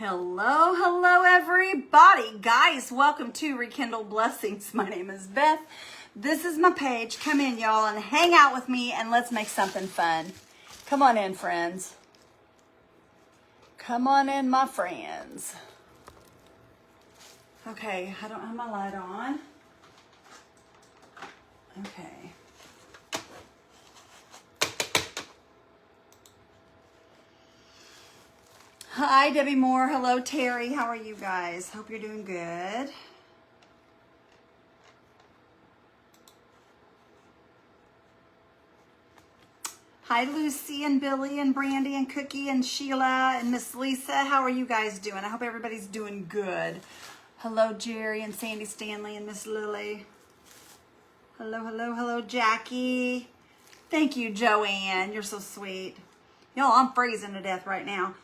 Hello, hello everybody. Guys, welcome to Rekindle Blessings. My name is Beth. This is my page. Come in, y'all, and hang out with me and let's make something fun. Come on in, friends. Come on in, my friends. Okay, I don't have my light on. Okay. Hi, Debbie Moore. Hello, Terry. How are you guys? Hope you're doing good. Hi, Lucy and Billy and Brandy and Cookie and Sheila and Miss Lisa. How are you guys doing? I hope everybody's doing good. Hello, Jerry and Sandy Stanley and Miss Lily. Hello, hello, hello, Jackie. Thank you, Joanne. You're so sweet. Y'all, I'm freezing to death right now.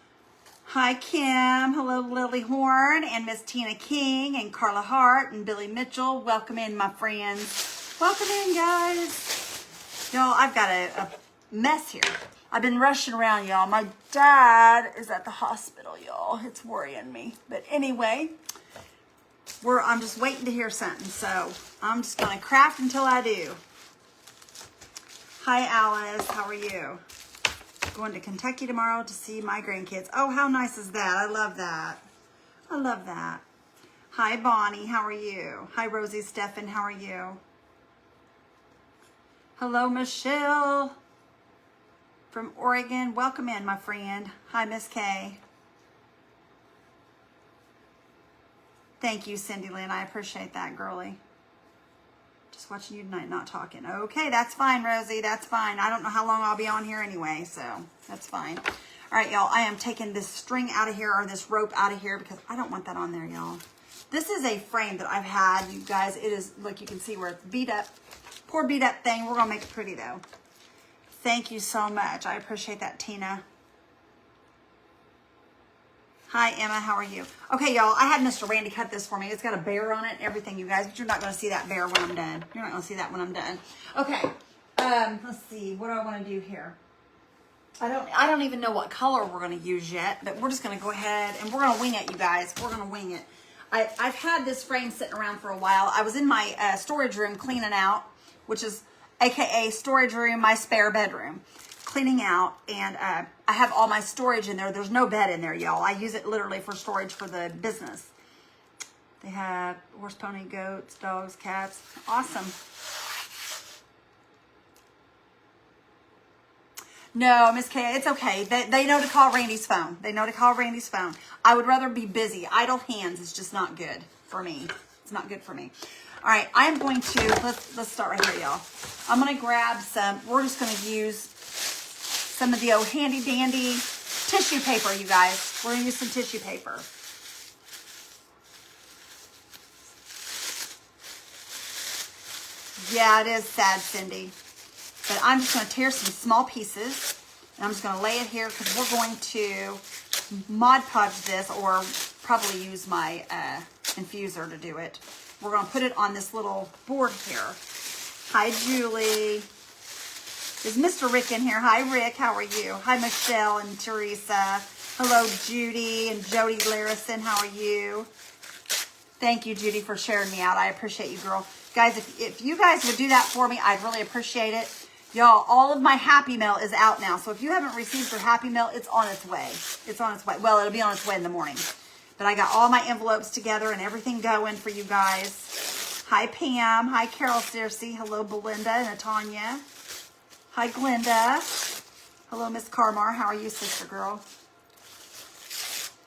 Hi, Kim. Hello, Lily Horn and Miss Tina King and Carla Hart and Billy Mitchell. Welcome in, my friends. Welcome in, guys. Y'all, I've got a mess here. I've been rushing around, y'all. My dad is at the hospital, y'all. It's worrying me. But anyway, I'm just waiting to hear something. So I'm just going to craft until I do. Hi, Alice. How are you? Going to Kentucky tomorrow to see my grandkids. Oh, how nice is that? I love that. I love that. Hi, Bonnie. How are you? Hi, Rosie Stephan. How are you? Hello, Michelle from Oregon. Welcome in, my friend. Hi, Miss Kay. Thank you, Cindy Lynn. I appreciate that, girlie. Just watching you tonight, not talking. Okay, that's fine, Rosie. That's fine. I don't know how long I'll be on here anyway, so that's fine. All right, y'all. I am taking this string out of here, or this rope out of here, because I don't want that on there, y'all. This is a frame that I've had, you guys. It is, look, you can see where it's beat up. Poor beat up thing. We're going to make it pretty, though. Thank you so much. I appreciate that, Tina. Hi, Emma. How are you? Okay, y'all. I had Mr. Randy cut this for me. It's got a bear on it and everything, you guys. But you're not going to see that bear when I'm done. You're not going to see that when I'm done. Okay. Let's see. What do I want to do here? I don't even know what color we're going to use yet. But we're just going to go ahead and we're going to wing it, you guys. We're going to wing it. I've had this frame sitting around for a while. I was in my storage room cleaning out, which is AKA storage room, my spare bedroom. Cleaning out, and I have all my storage in there. There's no bed in there, y'all. I use it literally for storage for the business. They have horse, pony, goats, dogs, cats. Awesome. No, Miss Kay, it's okay. They know to call Randy's phone. They know to call Randy's phone. I would rather be busy. Idle hands is just not good for me. It's not good for me. All right, I am going to, let's start right here, y'all. I'm going to grab some, we're just going to use some of the old handy dandy tissue paper, you guys. We're going to use some tissue paper. Yeah, it is sad, Cindy. But I'm just going to tear some small pieces. And I'm just going to lay it here because we're going to Mod Podge this, or probably use my infuser to do it. We're going to put it on this little board here. Hi, Julie. Is Mr. Rick in here? Hi, Rick. How are you? Hi, Michelle and Teresa. Hello, Judy and Jody Larison. How are you? Thank you, Judy, for sharing me out. I appreciate you, girl. Guys, if you guys would do that for me, I'd really appreciate it. Y'all, all of my Happy Mail is out now. So if you haven't received your Happy Mail, it's on its way. It's on its way. Well, it'll be on its way in the morning. But I got all my envelopes together and everything going for you guys. Hi, Pam. Hi, Carol Searcy. Hello, Belinda and Tanya. Hi, Glenda. Hello, Miss Carmar. How are you, sister girl?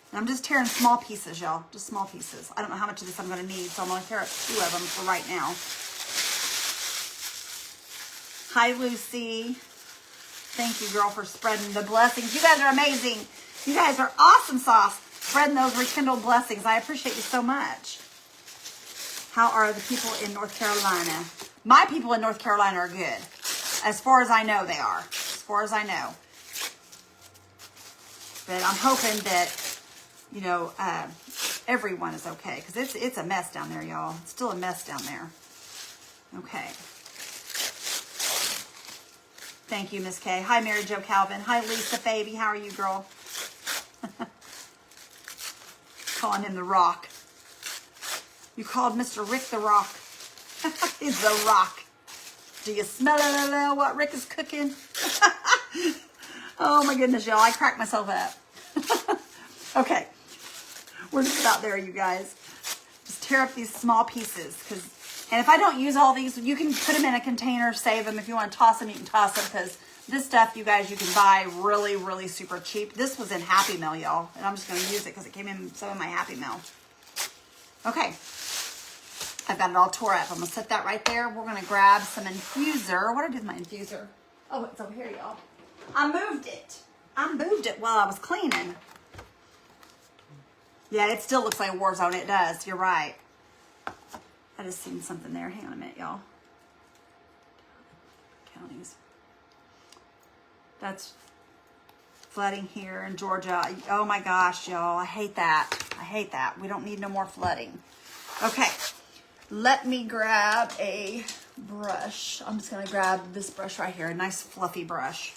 And I'm just tearing small pieces, y'all. Just small pieces. I don't know how much of this I'm going to need, so I'm going to tear up 2 of them for right now. Hi, Lucy. Thank you, girl, for spreading the blessings. You guys are amazing. You guys are awesome sauce. Spreading those rekindled blessings. I appreciate you so much. How are the people in North Carolina? My people in North Carolina are good. As far as I know, they are. As far as I know. But I'm hoping that, you know, everyone is okay. Because it's a mess down there, y'all. It's still a mess down there. Okay. Thank you, Miss Kay. Hi, Mary Jo Calvin. Hi, Lisa Baby. How are you, girl? calling him the Rock. You called Mr. Rick the Rock. He's the Rock. Do you smell it, what Rick is cooking? Oh my goodness, y'all. I cracked myself up. Okay. We're just about there, you guys. Just tear up these small pieces. And if I don't use all these, you can put them in a container, save them. If you want to toss them, you can toss them. Because this stuff, you guys, you can buy really, really super cheap. This was in Happy Meal, y'all. And I'm just going to use it because it came in some of my Happy Meal. Okay. I've got it all tore up. I'm going to set that right there. We're going to grab some infuser. What did I do with my infuser? Oh, it's over here, y'all. I moved it while I was cleaning. Yeah, it still looks like a war zone. It does. You're right. I just seen something there. Hang on a minute, y'all. Counties. That's flooding here in Georgia. Oh my gosh, y'all. I hate that. I hate that. We don't need no more flooding. Okay. Let me grab a brush. I'm just going to grab this brush right here. A nice fluffy brush.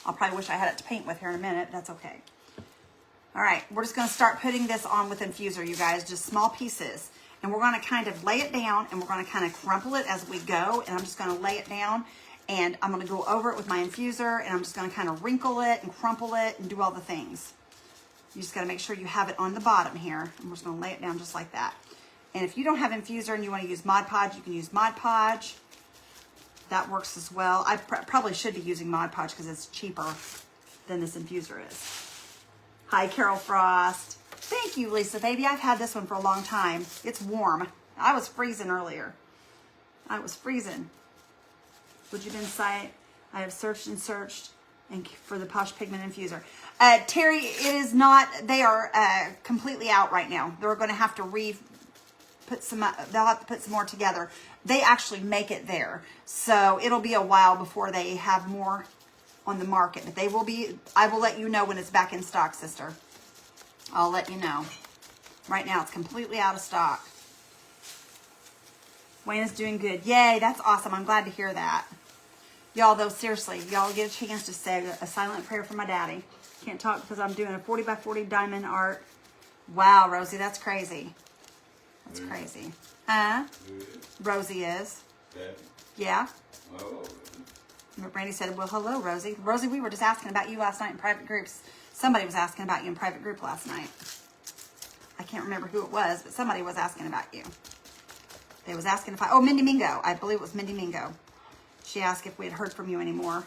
I'll probably wish I had it to paint with here in a minute. That's okay. All right. We're just going to start putting this on with infuser, you guys. Just small pieces. And we're going to kind of lay it down and we're going to kind of crumple it as we go. And I'm just going to lay it down and I'm going to go over it with my infuser and I'm just going to kind of wrinkle it and crumple it and do all the things. You just got to make sure you have it on the bottom here. And we're just going to lay it down just like that. And if you don't have infuser and you want to use Mod Podge, you can use Mod Podge. That works as well. I probably should be using Mod Podge because it's cheaper than this infuser is. Hi, Carol Frost. Thank you, Lisa, baby. I've had this one for a long time. It's warm. I was freezing earlier. I was freezing. Would you been site? I have searched and searched and for the Posh Pigment Infuser. Terry, it is not. They are completely out right now. They're going to have to put some. They'll have to put some more together. They actually make it there, so it'll be a while before they have more on the market. But they will be. I will let you know when it's back in stock, sister. I'll let you know. Right now, it's completely out of stock. Wayne is doing good. Yay, that's awesome. I'm glad to hear that. Y'all, though, seriously, y'all get a chance to say a silent prayer for my daddy. Can't talk because I'm doing a 40 by 40 diamond art. Wow, Rosie, that's crazy. That's crazy. Huh? Rosie is. Yeah. Brandy said, well, hello, Rosie. Rosie, we were just asking about you last night in private groups. Somebody was asking about you in private group last night. I can't remember who it was, but somebody was asking about you. They was asking if oh, Mindy Mingo. I believe it was Mindy Mingo. She asked if we had heard from you anymore.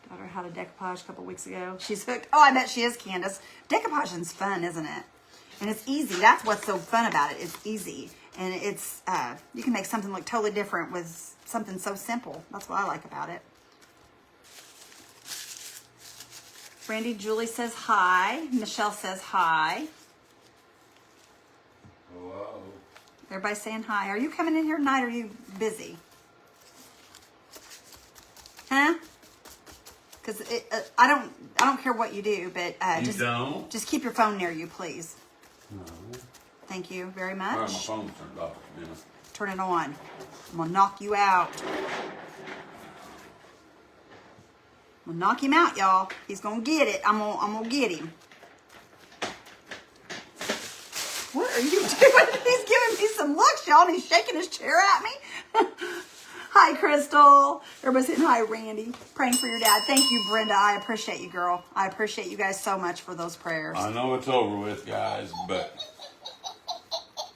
Got her how to decoupage a couple weeks ago. She's hooked. Oh, I bet she is, Candace. Decoupaging's fun, isn't it? And it's easy. That's what's so fun about it. It's easy. And it's, you can make something look totally different with something so simple. That's what I like about it. Brandy Julie says hi. Michelle says hi. Hello. Everybody's saying hi. Are you coming in here tonight or are you busy? Huh? Because I don't care what you do, but just keep your phone near you, please. No. Thank you very much. Well, my phone's turned off. Yeah. Turn it on. I'm gonna knock you out. I'm gonna knock him out, y'all. He's gonna get it. I'm gonna get him. What are you doing? He's giving me some looks, y'all, and he's shaking his chair at me. Hi, Crystal. Everybody's saying hi, Randy. Praying for your dad. Thank you, Brenda. I appreciate you, girl. I appreciate you guys so much for those prayers. I know it's over with, guys, but...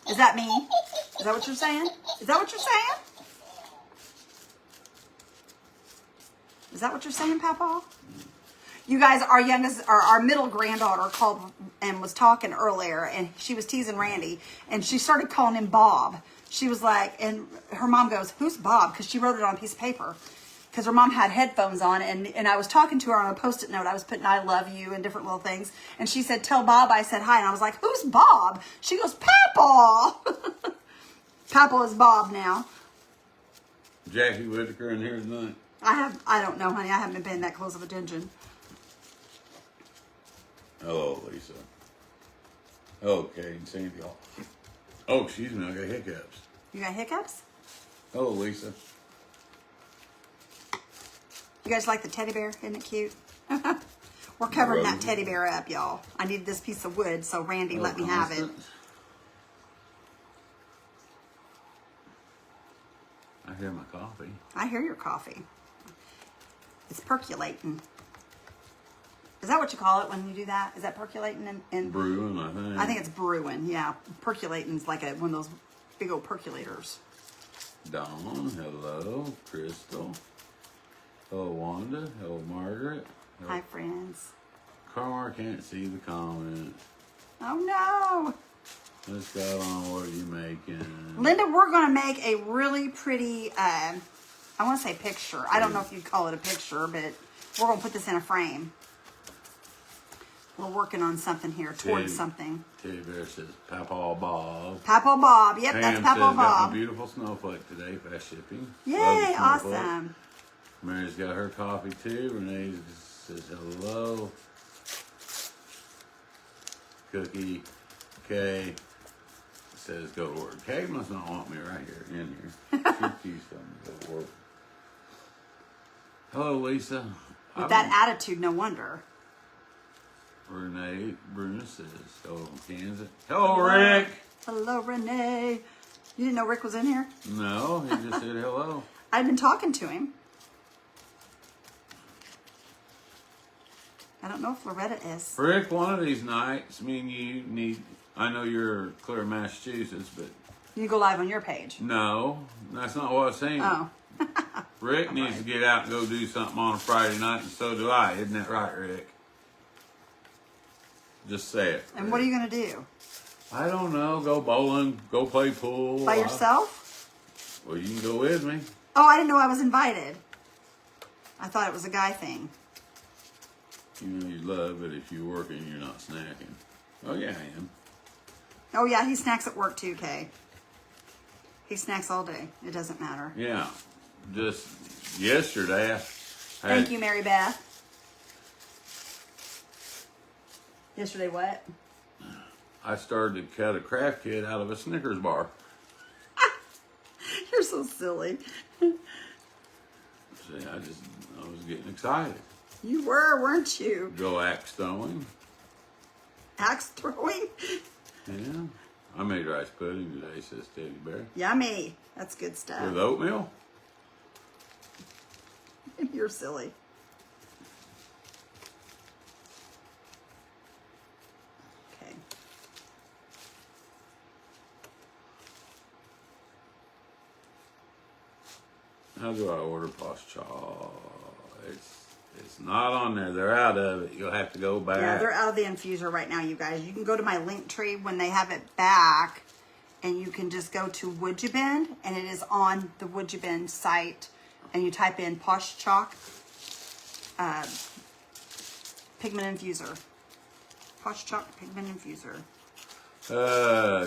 Is that me? Is that what you're saying? Is that what you're saying? Is that what you're saying, Papa? You guys, our youngest, or our middle granddaughter called and was talking earlier, and she was teasing Randy, and she started calling him Bob. She was like, and her mom goes, who's Bob? Because she wrote it on a piece of paper. Because her mom had headphones on, and I was talking to her on a Post-it note. I was putting I love you and different little things. And she said, tell Bob I said hi. And I was like, who's Bob? She goes, Papa. Papa is Bob now. Jackie Whitaker in here tonight. I don't know, honey. I haven't been paying that close of attention. Hello, Lisa. Okay, and Sandy. Oh, excuse me, I got hiccups. You got hiccups? Hello, Lisa. You guys like the teddy bear? Isn't it cute? We're covering that teddy bear up, y'all. I needed this piece of wood, so Randy let me have it. I hear my coffee. I hear your coffee. It's percolating. Is that what you call it when you do that? Is that percolating? Brewing, I think. I think it's brewing, yeah. Percolating is like one of those big old percolators. Dawn, hello. Crystal. Hello, Wanda. Hello, Margaret. Hello. Hi, friends. Carmar can't see the comment. Oh, no. Let's go on. What are you making? Linda, we're going to make a really pretty, I want to say picture. I don't know if you'd call it a picture, but we're going to put this in a frame. We're working on something here, towards something. Teddy Bear says, Papa Bob. Papa Bob. Yep, Pam that's Papa says, Bob. got my beautiful snowflake today. Fast shipping. Yay, awesome. Mary's got her coffee too. Renee says hello. Cookie. Kay says go to work. Kay must not want me right here in here. She's something to go to work. Hello, Lisa. With that attitude, no wonder. Renee Bruno says hello from Kansas. Hello, Rick. Hello, Renee. You didn't know Rick was in here? No, he just said hello. I've been talking to him. I don't know if Loretta is. Rick, one of these nights, me and you need, I know you're clear Massachusetts, but. You go live on your page. No, that's not what I was saying. Oh. Rick needs to get out and go do something on a Friday night, and so do I. Isn't that right, Rick? Just say it. And what are you going to do? I don't know. Go bowling, go play pool. By yourself? Well, you can go with me. Oh, I didn't know I was invited. I thought it was a guy thing. You know you love it if you're working, you're not snacking. Oh, yeah, I am. Oh, yeah, he snacks at work too, Kay. He snacks all day. It doesn't matter. Yeah. Just yesterday, Thank you, Mary Beth. Yesterday what? I started to cut a craft kit out of a Snickers bar. You're so silly. See, I was getting excited. You were, weren't you? Go axe throwing. Axe throwing? Yeah. I made rice pudding today, says Teddy Bear. Yummy. That's good stuff. With oatmeal? You're silly. Okay. How do I order pasta? It's not on there. They're out of it. You'll have to go back. Yeah, they're out of the infuser right now, you guys. You can go to my link tree when they have it back, and you can just go to Would You Bend, and it is on the Would You Bend site, and you type in Posh Chalk pigment infuser. Posh Chalk pigment infuser.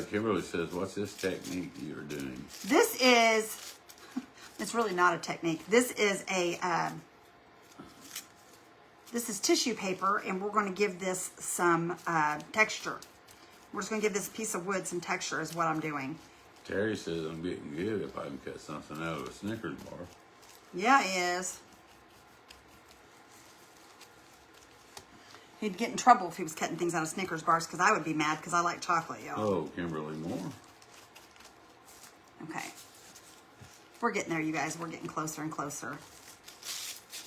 Kimberly says, what's this technique you're doing? This is, it's really not a technique. This is this is tissue paper, and we're going to give this some texture. We're just going to give this piece of wood some texture is what I'm doing. Terry says I'm getting good if I can cut something out of a Snickers bar. Yeah, he is. He'd get in trouble if he was cutting things out of Snickers bars, because I would be mad because I like chocolate, y'all. Oh, Kimberly Moore. Okay. We're getting there, you guys. We're getting closer and closer.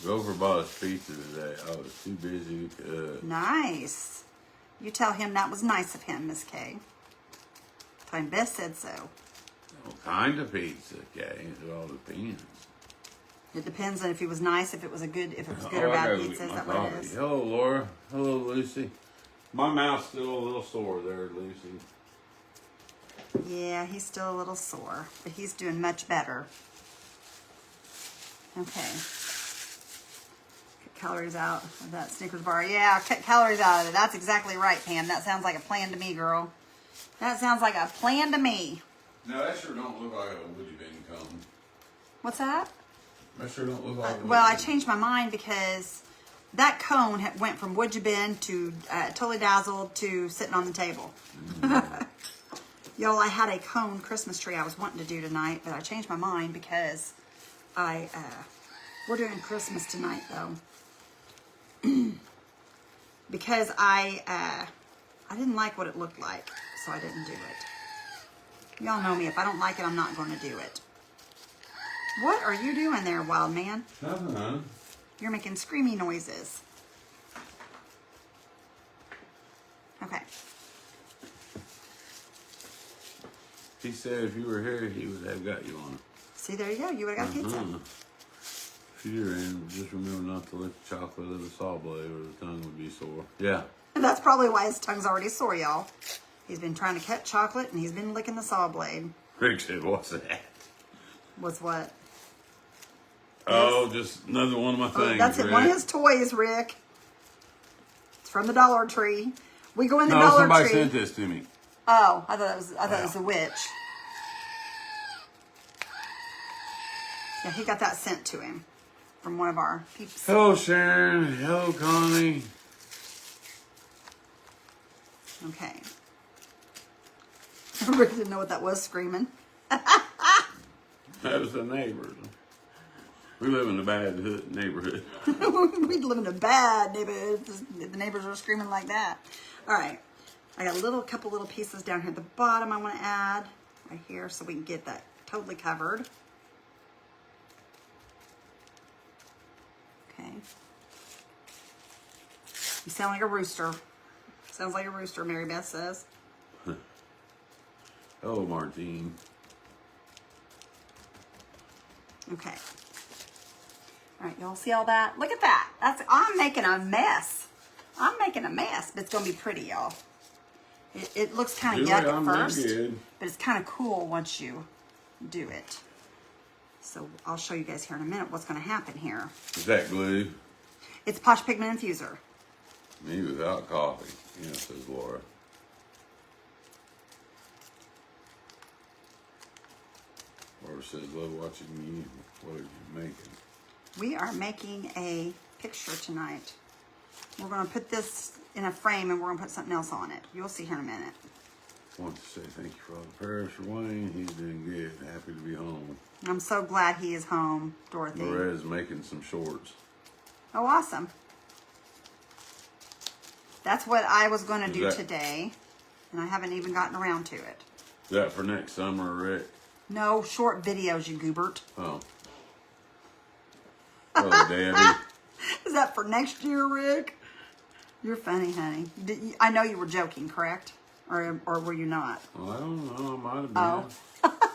Grover bought us pizza today. I was too busy to cut. Nice. You tell him that was nice of him, Miss Kay. Tell him Beth said so. What kind of pizza, Kay? It all depends. It depends on if he was nice, if it was good or bad pizza. Is that what it is? Hello, Laura. Hello, Lucy. My mouth's still a little sore there, Lucy. Yeah, he's still a little sore, but he's doing much better. Okay. Cut calories out of that Snickers bar. Yeah, cut calories out of it. That's exactly right, Pam. That sounds like a plan to me, girl. That sounds like a plan to me. No, that sure don't look like a Would You Bend cone. What's that? That sure don't look like a Well, I changed my mind because that cone went from Would You Bend to Totally Dazzled to sitting on the table. Y'all, I had a cone Christmas tree I was wanting to do tonight, but I changed my mind because we're doing Christmas tonight, though. because I didn't like what it looked like, so I didn't do it. Y'all know me. If I don't like it, I'm not going to do it. What are you doing there, wild man? Nothing. You're making screamy noises. Okay. He said if you were here, he would have got you on it. See, there you go. You would have got pizza. If you're in, just remember not to lick the chocolate of the saw blade or the tongue would be sore. Yeah. That's probably why his tongue's already sore, y'all. He's been trying to cut chocolate and he's been licking the saw blade. Rick said, what's that? What's what? Oh, just another one of my things. That's it. One of his toys, Rick. It's from the Dollar Tree. We go in the No, Dollar somebody Tree. sent this to me. Oh, I thought it was a witch. Yeah, he got that sent to him from one of our peeps. Hello, Sharon. Hello, Connie. Okay. Rick didn't know what that was, screaming. That was the neighbors. We live in a bad neighborhood. We live in a bad neighborhood if the neighbors are screaming like that. All right. I got a couple little pieces down here at the bottom I want to add right here so we can get that totally covered. Okay. You sound like a rooster. Sounds like a rooster, Mary Beth says. Hello, Martine. Okay. All right, y'all see all that? Look at that. I'm making a mess. I'm making a mess, but it's going to be pretty, y'all. It looks kind of yuck at first, but it's kind of cool once you do it. So I'll show you guys here in a minute what's going to happen here. Is that glue? It's Posh Pigment Infuser. Me without coffee. Yes, says Laura. Laura says, love watching you. What are you making? We are making a picture tonight. We're going to put this in a frame and we're going to put something else on it. You'll see here in a minute. I want to say thank you for all the prayers for Wayne. He's doing good. Happy to be home. I'm so glad he is home, Dorothy. Lorra's making some shorts. Oh, awesome. That's what I was going to do today, and I haven't even gotten around to it. Is that for next summer, Rick? No, short videos, you goobert. Oh. Oh, Debbie. Is that for next year, Rick? You're funny, honey. I know you were joking, correct? Or were you not? Well, I don't know. I might have been. Oh.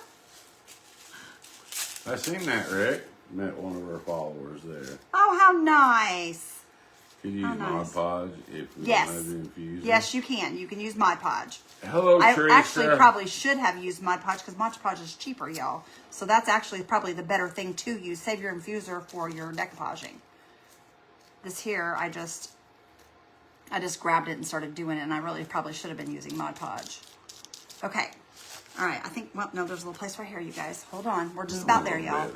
I seen that, Rick. Met one of our followers there. Oh, how nice. Could you use nice. Mod Podge if we Yes. don't have the infuser? Yes, you can. You can use Mod Podge. Hello, Teresa. I actually probably should have used Mod Podge because Mod Podge is cheaper, y'all. So that's actually probably the better thing to use. Save your infuser for your decoupaging. This here, I just grabbed it and started doing it, and I really probably should have been using Mod Podge. Okay. All right. I think, well, no, there's a little place right here, you guys. Hold on. We're just about there, y'all.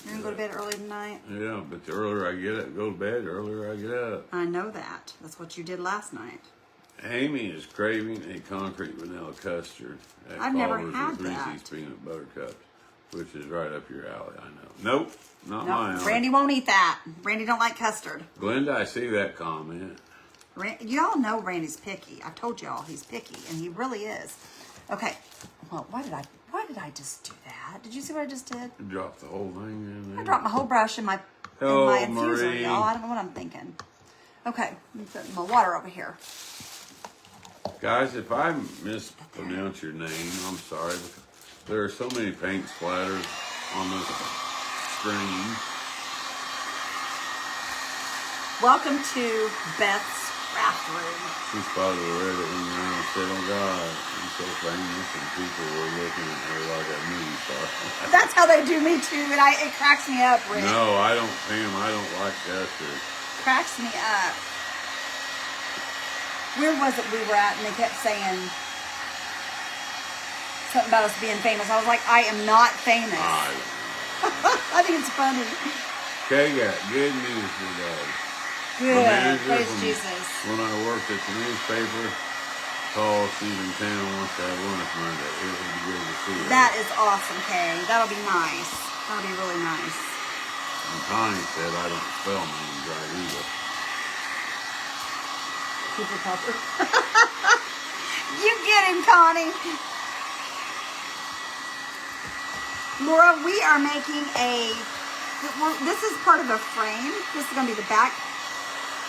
You're going to go to bed early tonight? Yeah, but the earlier I get up, go to bed, the earlier I get up. I know that. That's what you did last night. Amy is craving a concrete vanilla custard at I've never Culver's had with that. Reese's peanut butter cups, which is right up your alley, I know. Nope, not mine. Randy won't eat that. Randy don't like custard. Glenda, I see that comment. Y'all know Randy's picky. I've told y'all he's picky, and he really is. Okay. Well, why did I just do that? Did you see what I just did? You dropped the whole thing in there. I dropped my whole brush in my infuser, Marie. y'all. I don't know what I'm thinking. Okay, I'm putting my water over here. Guys, if I mispronounce your name, I'm sorry. There are so many paint splatters on this screen. Welcome to Beth's craft room. She spotted Loretta in the room and said, oh God, I'm so famous, and people were looking at her like a movie star. That's how they do me too, and it cracks me up, Rick. No, I don't, Pam, I don't like custard. Cracks me up. Where was it we were at, and they kept saying something about us being famous. I was like, I am not famous. I think it's funny. Kay got good news today. Good. Praise Jesus. When I worked at the newspaper, called Stephen Town wants to have lunch Monday. It would be good to see her. That is awesome, Kay. That'll be nice. That'll be really nice. And Connie said I don't spell names right either. Cooper Pepper. You get him, Connie. Laura, we are making this is part of a frame. This is going to be the back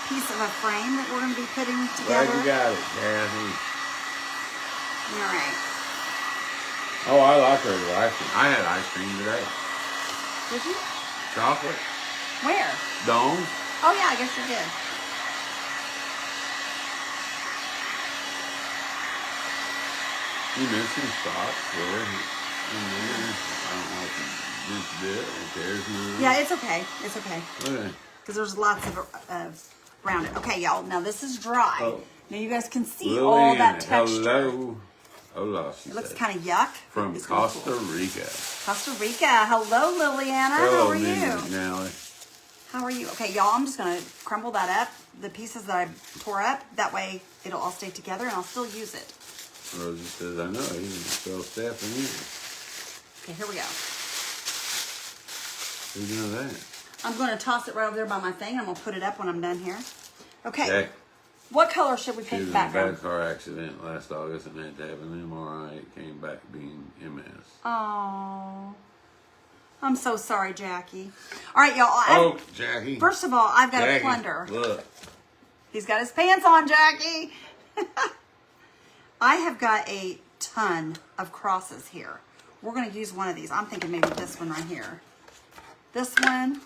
piece of a frame that we're going to be putting together. Glad you got it, Kathy. All right. Oh, I like her ice cream. I had ice cream today. Did you? Chocolate. Where? Domes. Oh, yeah, I guess you did. You missing spots there. I don't know if you missed it. If there's none. Yeah, it's okay. It's okay. Okay. Because there's lots of around it. Okay, y'all. Now this is dry. Oh. Now you guys can see all that Lillian, texture. hello. Hola, she It looks said. kind of yuck. From It's really Costa cool. Rica. Costa Rica. Hello, Liliana. Hello, How are Minnie you? McNally. How are you? Okay, y'all. I'm just gonna crumble that up. The pieces that I tore up. That way it'll all stay together, and I'll still use it. Rosie says, I know, he can spell Steph in here. Okay, here we go. Who know that? I'm gonna toss it right over there by my thing. I'm gonna put it up when I'm done here. Okay. Jack, What color should we she paint was the in a background? bad car accident last August and had to have an MRI. It came back being MS. Oh, I'm so sorry, Jackie. All right, y'all. Oh, Jackie. First of all, I've got Jackie, a plunder. look. He's got his pants on, Jackie. I have got a ton of crosses here. We're going to use one of these. I'm thinking maybe this one right here. This one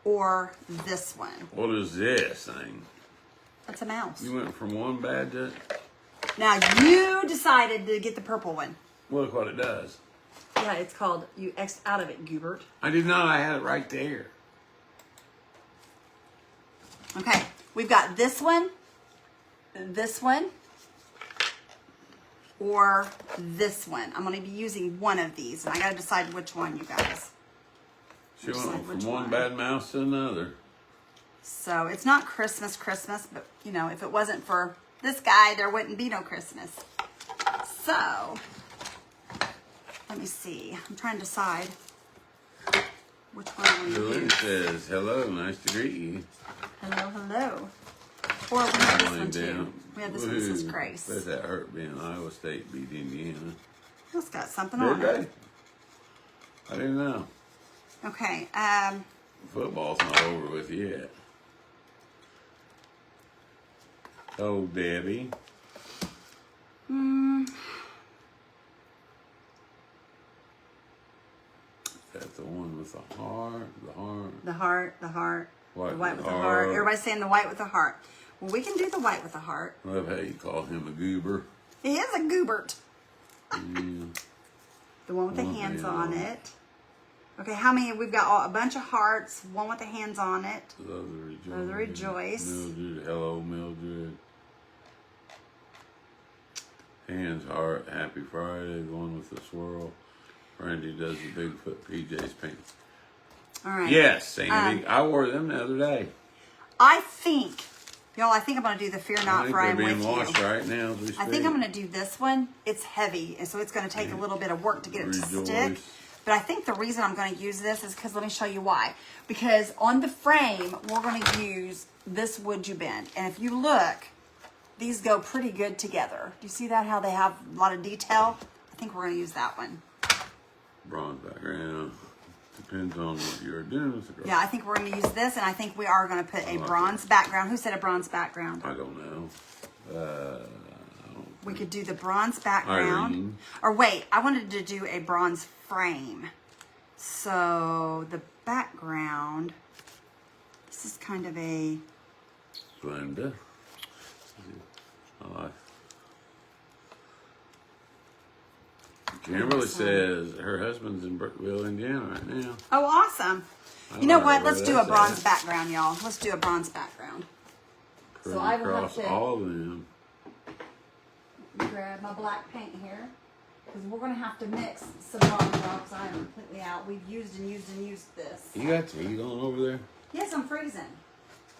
or this one. What is this thing? That's a mouse. You went from one bad to... Now, you decided to get the purple one. Look what it does. Yeah, it's called, you X'd out of it, Gubert. I did not. I had it right there. Okay, we've got this one, or this one. I'm going to be using one of these, and I got to decide which one, you guys. She Decide went from which one bad mouse to another. So it's not Christmas, but you know, if it wasn't for this guy, there wouldn't be no Christmas. So let me see. I'm trying to decide which one I'm going to Julian use. says, hello, nice to greet you. Hello, hello. Or we have this one Laying too. down. We have this one, Mrs. Woohoo. Grace. Bet that hurt being Iowa State beat Indiana. It's got something Did on they? it. I didn't know. Okay. Football's not over with yet. Oh, Debbie. That's the one with the heart, The heart. White The white with with the the heart. heart. Everybody's saying the white with the heart. Well, we can do the white with the heart. I love how you call him a goober. He is a Gubert. Yeah. The one with the One hands hand on on it. Okay, how many? We've got a bunch of hearts. One with the hands on it. Love the rejoice. Love the rejoice. Mildred, hello, Mildred. Hands, heart, happy Friday. The one with the swirl. Randy does the Bigfoot PJ's pants. All right. Yes, Sandy. I wore them the other day. I think, y'all, I think I'm going to do the Fear I Not, think for I they're am being with washed you. right now as we speak. I think I'm going to do this one. It's heavy, and so it's going to take a little bit of work to get it to Rejoice. stick. But I think the reason I'm going to use this is because, let me show you why. Because on the frame, we're going to use this wood you bend. And if you look, these go pretty good together. Do you see that, how they have a lot of detail? I think we're going to use that one. Bronze background. Depends on what you're doing with the girl. Yeah, I think we're going to use this, and I think we are going to put a like bronze background. Who said a bronze background? I don't know. We could do the bronze background. Irene. Or wait, I wanted to do a bronze frame. So the background, this is kind of a... Glenda. I like. Kimberly says her husband's in Brookville, Indiana right now. Oh, awesome. I You know don't what? where Let's do a that's bronze at. background, y'all. Let's do a bronze background. So I will have Across to all of them. grab my black paint here. Because we're going to have to mix some bronze because I am completely out. We've used this. You got tea on over there? Yes, I'm freezing.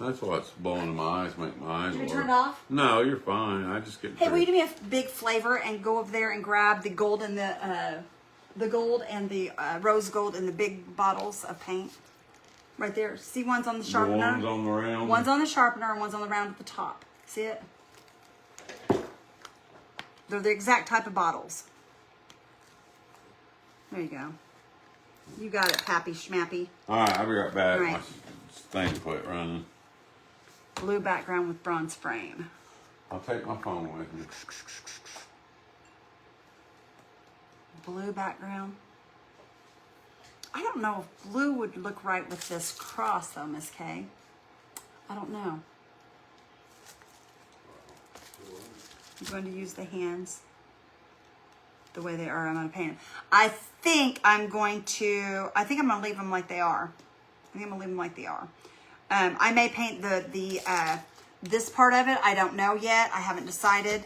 That's what's blowing in my eyes, make my eyes Should we water. turn it off? No, you're fine. I just get. Hey, will you do me a big flavor and go over there and grab the gold and the gold and the rose gold in the big bottles of paint? Right there. See, one's on the The sharpener. ones on the round. One's on the sharpener and one's on the round at the top. See it? They're the exact type of bottles. There you go. You got it, Pappy Schmappy. All right, I'll be right back. All right. My thing quit running. Blue background with bronze frame. I'll take my phone with me. Blue background. I don't know if blue would look right with this cross though, Miss Kay. I don't know. I'm going to use the hands the way they are. I'm going to paint them. I think I'm going to leave them like they are. I may paint this part of it. I don't know yet. I haven't decided.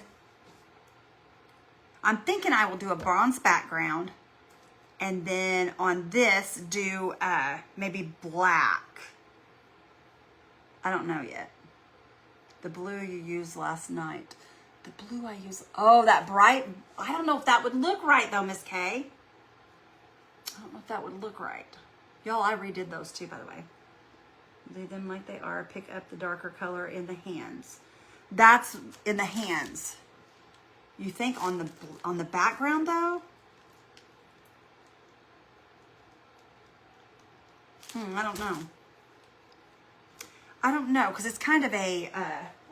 I'm thinking I will do a bronze background and then on this do maybe black. I don't know yet. The blue you used last night. The blue I use, oh, that bright. I don't know if that would look right though, Miss Kay. I don't know if that would look right. Y'all, I redid those too, by the way. Leave them like they are. Pick up the darker color in the hands. That's in the hands. You think on the background though? I don't know. I don't know, because it's kind of a,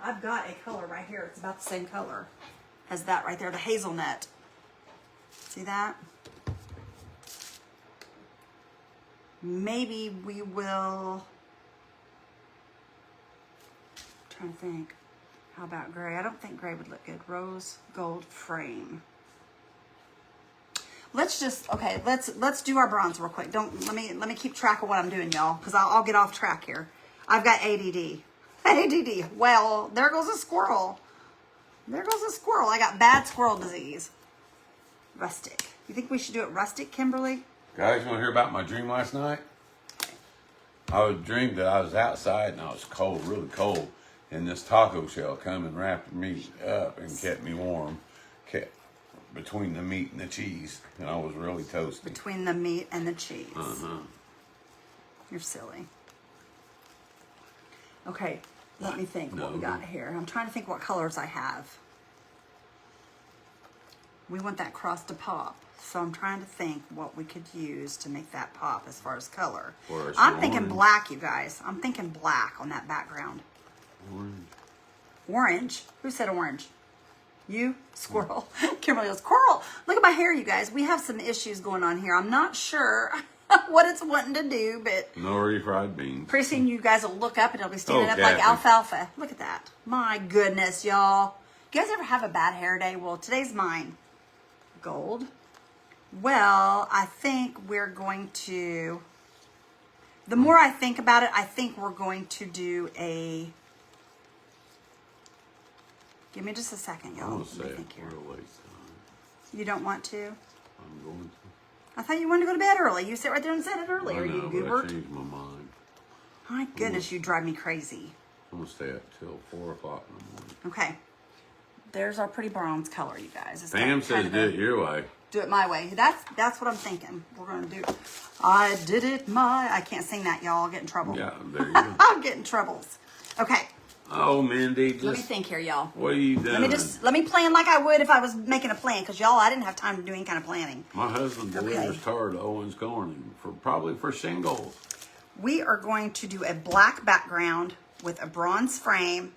I've got a color right here. It's about the same color as that right there, the hazelnut. See that? Maybe we will, I'm trying to think. How about gray? I don't think gray would look good. Rose gold frame. Let's just, okay, let's do our bronze real quick. Let me keep track of what I'm doing, y'all, because I'll get off track here. I've got ADD. ADD. Well, there goes a squirrel. There goes a squirrel. I got bad squirrel disease. Rustic. You think we should do it rustic, Kimberly? Guys, you want to hear about my dream last night? I would dream that I was outside and I was cold, really cold, and this taco shell come and wrapped me up and kept me warm, kept between the meat and the cheese, and I was really toasty. Between the meat and the cheese. Uh-huh. You're silly. Okay, let me think what we got here. I'm trying to think what colors I have. We want that cross to pop. So I'm trying to think what we could use to make that pop as far as color. I'm thinking black, you guys. I'm thinking black on that background. Orange. Orange? Who said orange? You? Squirrel. Kimberly goes, squirrel. Look at my hair, you guys. We have some issues going on here. I'm not sure what it's wanting to do, but no refried beans. pretty soon you guys will look up and it'll be standing up like alfalfa. Look at that. My goodness, y'all. You guys ever have a bad hair day? Well, today's mine. Gold. Well, I think we're going to, the more I think about it, I think we're going to do a, give me just a second, y'all. I'm going to say Let me it think here. real late time. You don't want to? I'm going to. I thought you wanted to go to bed early. You sat right there and said it earlier. I know, You but I goober. changed my mind. My goodness, you drive me crazy. I'm going to stay up till 4 o'clock in the morning. Okay. There's our pretty bronze color, you guys. It's Pam got says kind of do a- it your way. Do it my way. That's what I'm thinking. We're going to do. I did it my. I can't sing that, y'all. I'll get in trouble. Yeah, there you go. I'll get in troubles. Okay. Oh, Mindy, Let me think here, y'all. What are you doing? Let me plan like I would if I was making a plan, because y'all, I didn't have time to do any kind of planning. My husband delivers Okay. tar to Owens Corning probably for shingles. We are going to do a black background with a bronze frame,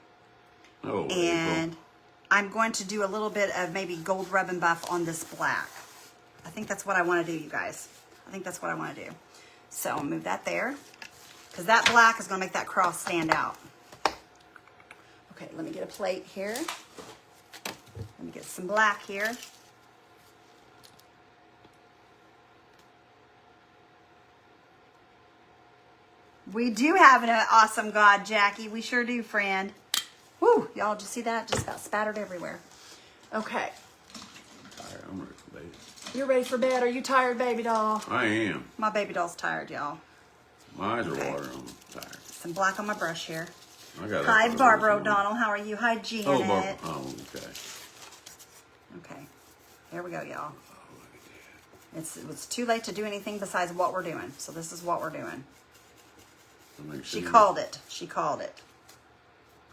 Oh, and April. I'm going to do a little bit of maybe gold rub and buff on this black. I think that's what I want to do, you guys. I think that's what I want to do. So I'll move that there, because that black is going to make that cross stand out. Okay, let me get a plate here. Let me get some black here. We do have an awesome God, Jackie. We sure do, friend. Woo, y'all just see that? Just got spattered everywhere. Okay. All right, I'm ready for bed. You're ready for bed. Are you tired, baby doll? I am. My baby doll's tired, y'all. My eyes are Okay. watering. I'm tired. Some black on my brush here. I got Hi, up Barbara early this morning. O'Donnell. How are you? Hi, Janet. Oh, Barbara. Oh, okay. Okay. There we go, y'all. It's too late to do anything besides what we're doing. So this is what we're doing. I'll make She sure called it. She called it.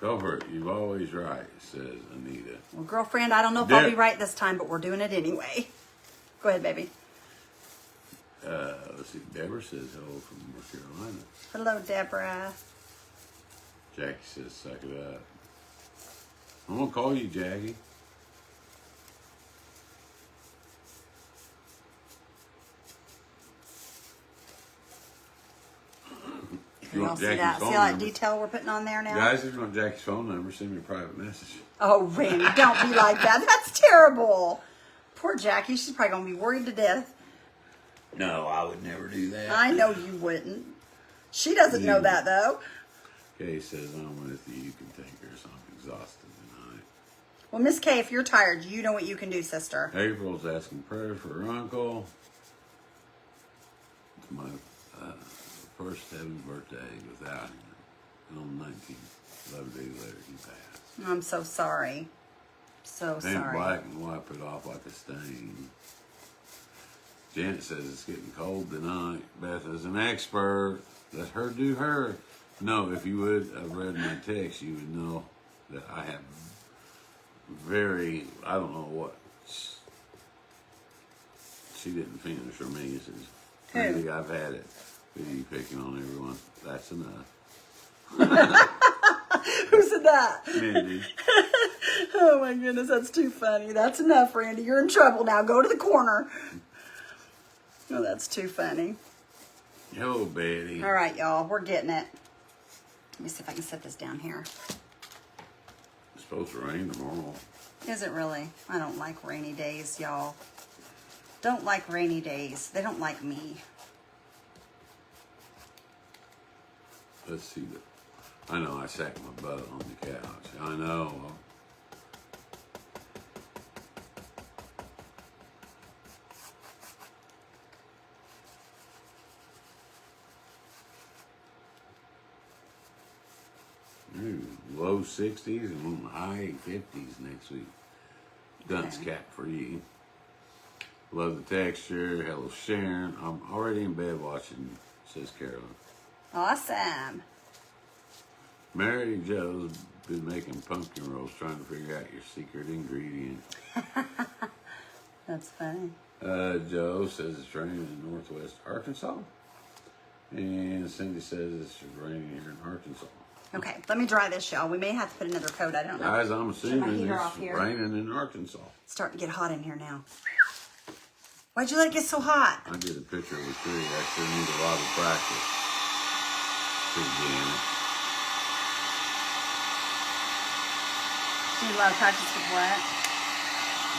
Go for it. You've always right, says Anita. Well, girlfriend, I don't know if I'll be right this time, but we're doing it anyway. Go ahead, baby. Let's see. Deborah says hello from North Carolina. Hello, Deborah. Jackie says suck it up. I'm going to call you, Jackie. You all see that? See all that detail we're putting on there now? Guys, if you want Jackie's phone number, send me a private message. Oh, Randy, don't be like that. That's terrible. Poor Jackie. She's probably going to be worried to death. No, I would never do that. I know you wouldn't. She doesn't know that, though. Kay says, I'm with you. You can take her, so I'm exhausted tonight. Well, Miss Kay, if you're tired, you know what you can do, sister. April's asking prayers for her uncle. It's my first 7th birthday without him. And on the 19th, 11 days later, he passed. I'm so sorry. So Paint sorry. black and wipe it off like a stain. Janet says it's getting cold tonight. Beth is an expert. Let her do her. No, if you would have read my text, you would know that I have I don't know what. She didn't finish her me. It says, really, I've had it. With you picking on everyone. That's enough. Who said that? Mindy. Oh my goodness, that's too funny. That's enough, Randy. You're in trouble now. Go to the corner. Oh, that's too funny. Hello, Betty. All right, y'all. We're getting it. Let me see if I can set this down here. It's supposed to rain tomorrow. Is it really? I don't like rainy days, y'all. Don't like rainy days. They don't like me. Let's see. I know I sat my butt on the couch. I know. Ooh, low 60s and high 50s next week. Dunce cap for you. Love the texture. Hello, Sharon. I'm already in bed watching, says Carolyn. Awesome. Mary Jo's been making pumpkin rolls trying to figure out your secret ingredient. That's funny. Joe says it's raining in northwest Arkansas. And Cindy says it's raining here in Arkansas. Okay, let me dry this, y'all. We may have to put another coat. I don't know. Guys, I'm assuming heater off it's here. raining in Arkansas. It's starting to get hot in here now. Why'd you let it get so hot? I did a picture of the tree. I sure need a lot of practice. Says Janet. Need a lot of practice with what?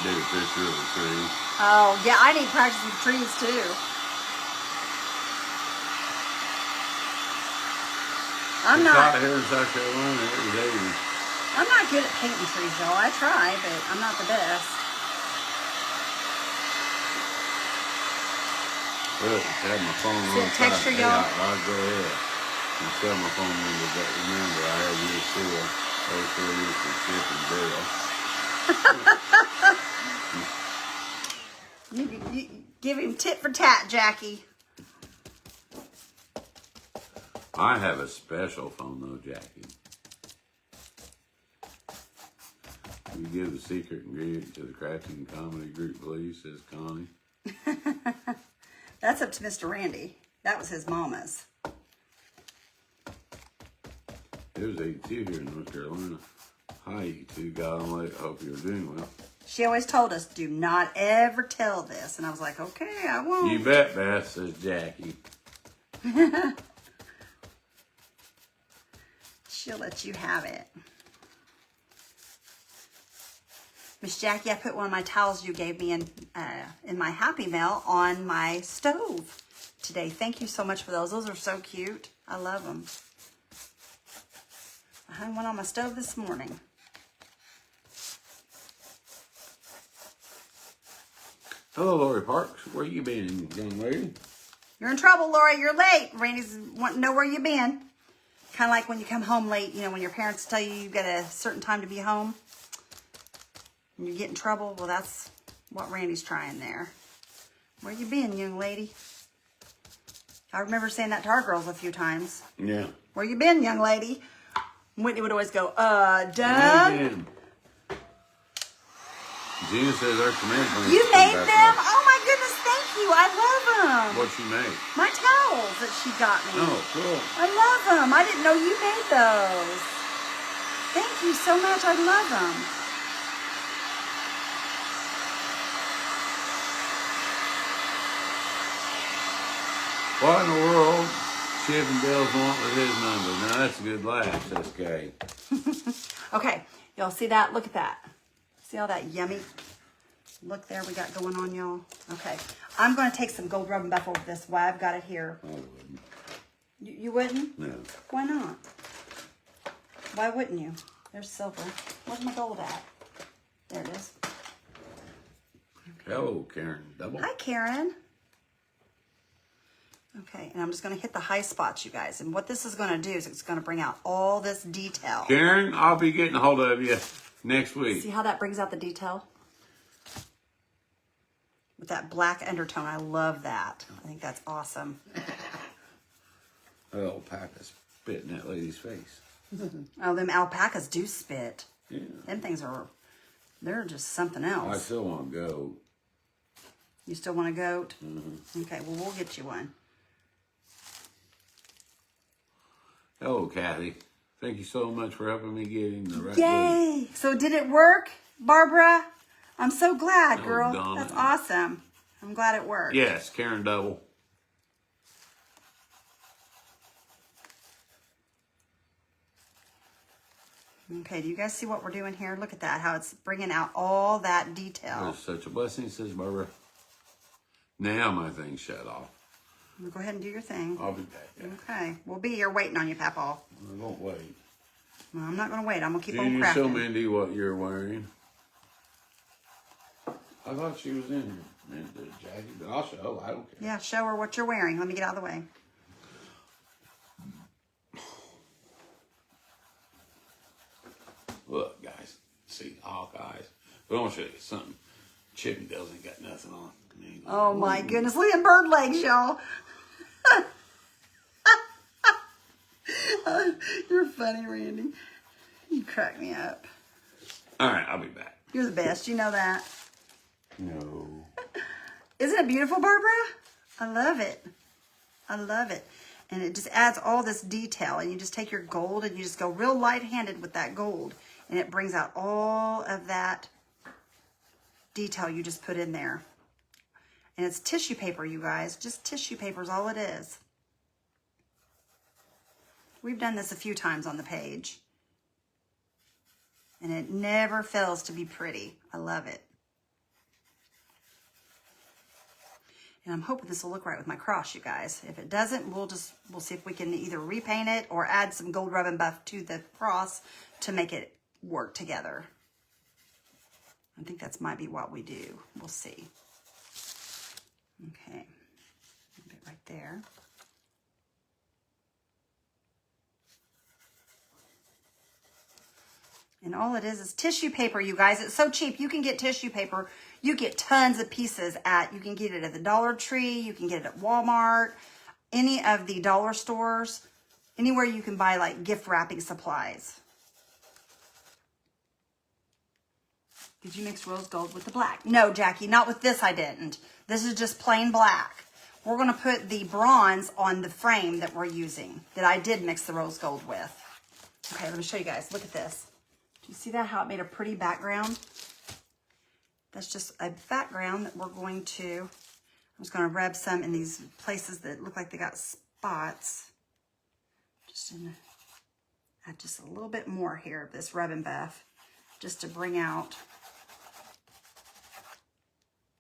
Did a picture of the tree. Oh, yeah, I need practice with trees, too. I'm It's not. hot here in South Carolina. It was 80. I'm not good at painting trees, y'all. I try, but I'm not the best. Look, I had my phone See on the texture, y'all? I'll go ahead and sell my phone number, but remember, I have your seal. Those 4 years for Chip and Bill. You give him tit for tat, Jackie. I have a special phone though, Jackie. Will you give the secret ingredient to the crafting comedy group, please, says Connie. That's up to Mr. Randy. That was his mama's. It was 82 here in North Carolina. Hi, you two. Got on late. Hope you're doing well. She always told us, do not ever tell this. And I was like, okay, I won't. You bet, Beth, says Jackie. She'll let you have it. Miss Jackie, I put one of my towels you gave me in my Happy Mail on my stove today. Thank you so much for those. Those are so cute. I love them. I hung one on my stove this morning. Hello, Lori Parks. Where you been, young lady? You're in trouble, Lori. You're late. Randy's wanting to know where you've been. Kind of like when you come home late, you know, when your parents tell you you've got a certain time to be home. And you get in trouble. Well, that's what Randy's trying there. Where you been, young lady? I remember saying that to our girls a few times. Yeah. Where you been, young lady? Whitney would always go, done? Again. Gina says our tomato plants. You made them? Oh my goodness, thank you. I love them. What you made? My towels that she got me. Oh, cool. I love them. I didn't know you made those. Thank you so much. I love them. What in the world Chip and Dale's want with his number? Now that's a good laugh, SK. Okay, y'all see that? Look at that. See all that yummy look there we got going on, y'all? Okay, I'm going to take some gold rub and buff over this while I've got it here. I wouldn't. You wouldn't? No. Why not? Why wouldn't you? There's silver. Where's my gold at? There it is. Hello, Karen. Double. Hi, Karen. Okay, and I'm just going to hit the high spots, you guys. And what this is going to do is it's going to bring out all this detail. Karen, I'll be getting a hold of you next week. See how that brings out the detail? With that black undertone. I love that. I think that's awesome. Oh, alpaca's spit in that lady's face. Oh, them alpacas do spit. Yeah. Them things are, they're just something I else. still want to go. You still want a goat? Mm-hmm. Okay, well, we'll get you one. Hello, Kathy. Thank you so much for helping me getting the right Yay! weight. So did it work, Barbara? I'm so glad, Oh, girl. Donna. That's awesome. I'm glad it worked. Yes, Karen Double. Okay, do you guys see what we're doing here? Look at that, how it's bringing out all that detail. It's such a blessing, says Barbara. Now my thing's shut off. Go ahead and do your thing. I'll be back. Yeah. Okay, we'll be here waiting on you, Papaw. I won't wait. Well, I'm not going to wait. I'm going to keep Can on you show crafting. Mindy what you're wearing? I thought she was in the jacket, but I'll show. I don't care. Yeah, show her what you're wearing. Let me get out of the way. Look, guys. See, Hawkeyes. But I want to show you something. Chippy doesn't got nothing on. I mean, Oh my goodness, look at bird legs, y'all. You're funny, Randy. You crack me up. All right, I'll be back. You're the best. You know that. No. Isn't it beautiful, Barbara? I love it. I love it. And it just adds all this detail. And you just take your gold and you just go real light-handed with that gold. And it brings out all of that detail you just put in there. And it's tissue paper, you guys. Just tissue paper is all it is. We've done this a few times on the page. And it never fails to be pretty. I love it. And I'm hoping this will look right with my cross, you guys. If it doesn't, we'll see if we can either repaint it or add some gold rub and buff to the cross to make it work together. I think that's might be what we do. We'll see. Okay, a bit right there. And all it is tissue paper, you guys. It's so cheap. You can get tissue paper. You get tons of pieces you can get it at the Dollar Tree. You can get it at Walmart, any of the dollar stores, anywhere you can buy like gift wrapping supplies. Did you mix rose gold with the black? No, Jackie, not with this I didn't. This is just plain black. We're going to put the bronze on the frame that we're using, that I did mix the rose gold with. Okay, let me show you guys. Look at this. Do you see that, how it made a pretty background? That's just a background that we're going to, I'm just going to rub some in these places that look like they got spots. Add just a little bit more here of this rub and buff, just to bring out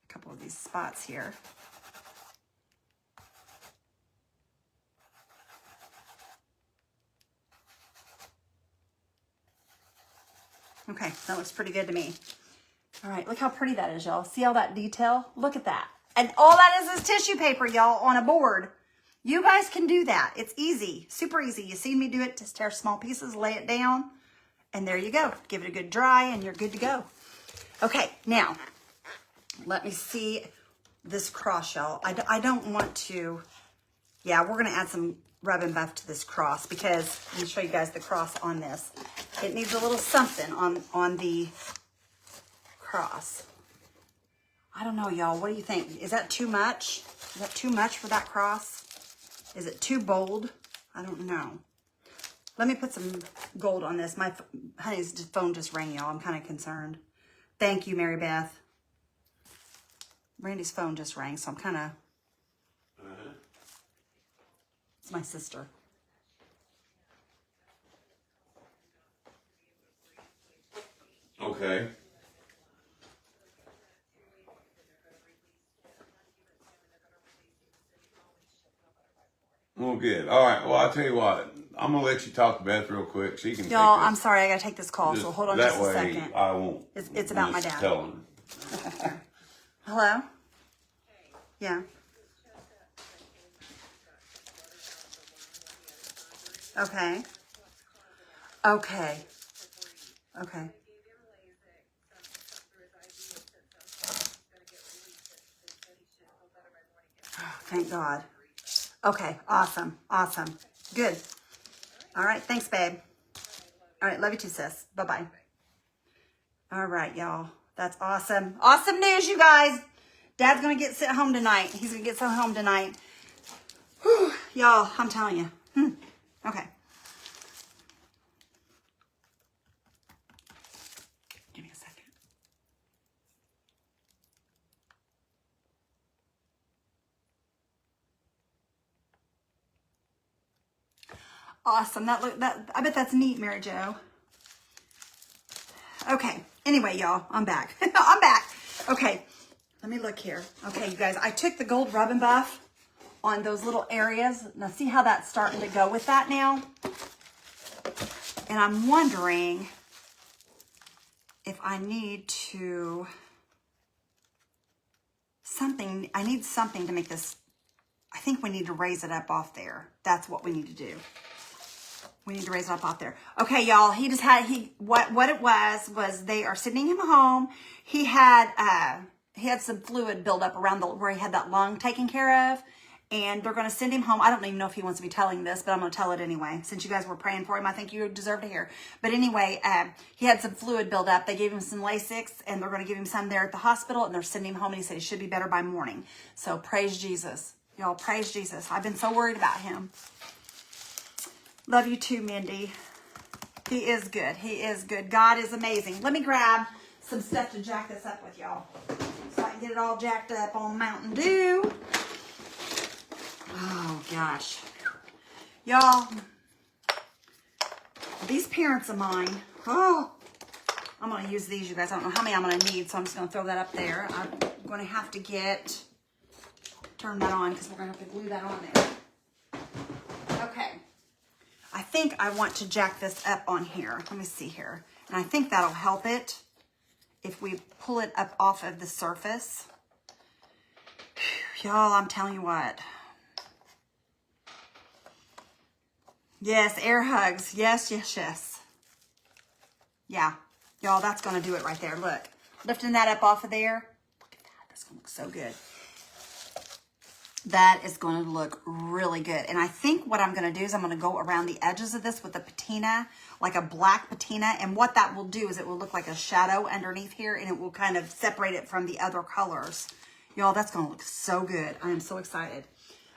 a couple of these spots here. Okay, that looks pretty good to me. All right, look how pretty that is, y'all. See all that detail? Look at that. And all that is tissue paper, y'all, on a board. You guys can do that. It's easy, super easy. You see me do it, just tear small pieces, lay it down, and there you go. Give it a good dry, and you're good to go. Okay, now, let me see this cross, y'all. I don't want to, yeah, we're going to add some rub and buff to this cross because let me show you guys the cross on this. It needs a little something on the cross. I don't know, y'all. What do you think? Is that too much? Is that too much for that cross? Is it too bold? I don't know. Let me put some gold on this. My honey's phone just rang, y'all. I'm kind of concerned. Thank you, Mary Beth. Randy's phone just rang, so I'm kind of... It's my sister. Okay. Well, good. All right. Well, I'll tell you what. I'm going to let you talk to Beth real quick. She can Y'all, take I'm this. sorry. I got to take this call, so hold on just a second. That way, I won't. It's about my dad. Tell him. Hello? Yeah. Okay. Okay. Okay. Oh, thank God. Okay. Awesome. Awesome. Good. All right. Thanks, babe. All right. Love you too, sis. Bye-bye. All right, y'all. That's awesome. Awesome news, you guys. Dad's going to get sent home tonight. He's going to get sent home tonight. Whew. Y'all, I'm telling you. Okay. Give me a second. Awesome. I bet that's neat, Mary Jo. Okay. Anyway, y'all, I'm back. I'm back. Okay. Let me look here. Okay, you guys, I took the gold rub and buff on those little areas. Now see how that's starting to go with that now? And I'm wondering if I need to I need something to make this, I think we need to raise it up off there. That's what we need to do. We need to raise it up off there. Okay, y'all, what it was they are sending him home. He had some fluid build up around where he had that lung taken care of. And they're going to send him home. I don't even know if he wants to be telling this, but I'm going to tell it anyway. Since you guys were praying for him, I think you deserve to hear. But anyway, he had some fluid build up. They gave him some Lasix, and they're going to give him some there at the hospital, and they're sending him home, and he said he should be better by morning. So praise Jesus. Y'all, praise Jesus. I've been so worried about him. Love you too, Mindy. He is good. He is good. God is amazing. Let me grab some stuff to jack this up with y'all so I can get it all jacked up on Mountain Dew. Oh, gosh. Y'all, these parents of mine, I'm going to use these, you guys. I don't know how many I'm going to need, so I'm just going to throw that up there. I'm going to have to turn that on because we're going to have to glue that on there. Okay. I think I want to jack this up on here. Let me see here. And I think that'll help it if we pull it up off of the surface. Y'all, I'm telling you what. Yes, air hugs. Yes, yes, yes. Yeah. Y'all, that's going to do it right there. Look. Lifting that up off of there. Look at that. That's going to look so good. That is going to look really good. And I think what I'm going to do is I'm going to go around the edges of this with a patina, like a black patina. And what that will do is it will look like a shadow underneath here, and it will kind of separate it from the other colors. Y'all, that's going to look so good. I am so excited.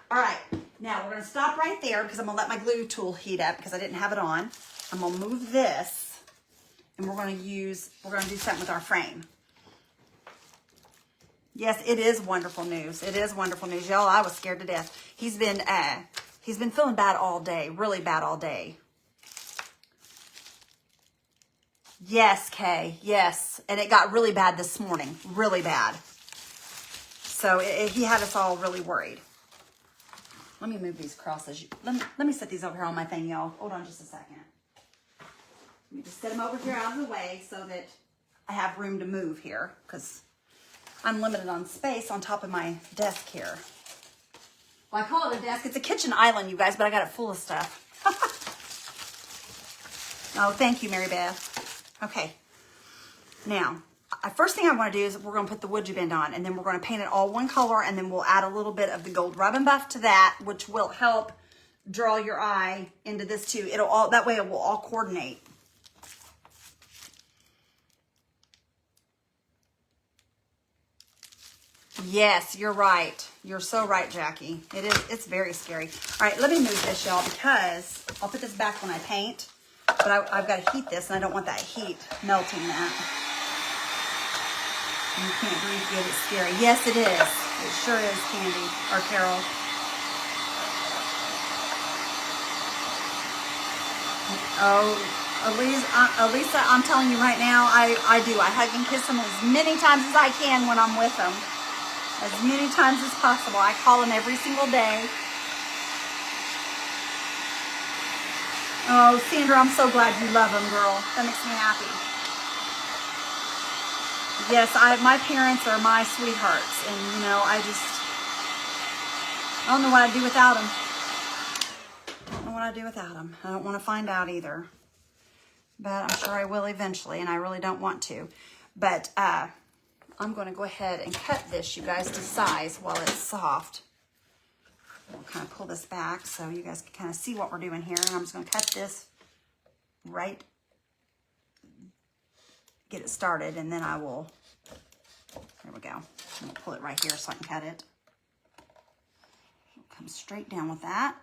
All right, now we're going to stop right there because I'm going to let my glue tool heat up because I didn't have it on. I'm going to move this, and we're going to do something with our frame. Yes, it is wonderful news. It is wonderful news. Y'all, I was scared to death. He's been feeling bad all day, really bad all day. Yes, Kay, yes. And it got really bad this morning, really bad. So he had us all really worried. Let me move these crosses. Let me set these over here on my thing, y'all. Hold on just a second. Let me just set them over here out of the way so that I have room to move here because I'm limited on space on top of my desk here. Well, I call it a desk. It's a kitchen island, you guys, but I got it full of stuff. Oh, thank you, Mary Beth. Okay. Now, first thing I want to do is we're going to put the wood bend on, and then we're going to paint it all one color, and then we'll add a little bit of the gold rub and buff to that, which will help draw your eye into this too. It'll all, that way it will all coordinate. Yes, you're right. You're so right, Jackie. It's very scary. All right, let me move this, y'all, because I'll put this back when I paint, but I've got to heat this, and I don't want that heat melting that. You can't breathe good, it's scary. Yes, it is. It sure is, Candy, or Carol. Oh, Elisa, I'm telling you right now, I do. I hug and kiss them as many times as I can when I'm with them. As many times as possible. I call them every single day. Oh, Sandra, I'm so glad you love them, girl. That makes me happy. Yes, my parents are my sweethearts. And, you know, I don't know what I'd do without them. I don't know what I'd do without them. I don't want to find out either. But I'm sure I will eventually, and I really don't want to. But, I'm going to go ahead and cut this, you guys, to size while it's soft. We'll kind of pull this back so you guys can kind of see what we're doing here. And I'm just going to cut this right, get it started, and then I will, there we go. I'm going to pull it right here so I can cut it. Come straight down with that.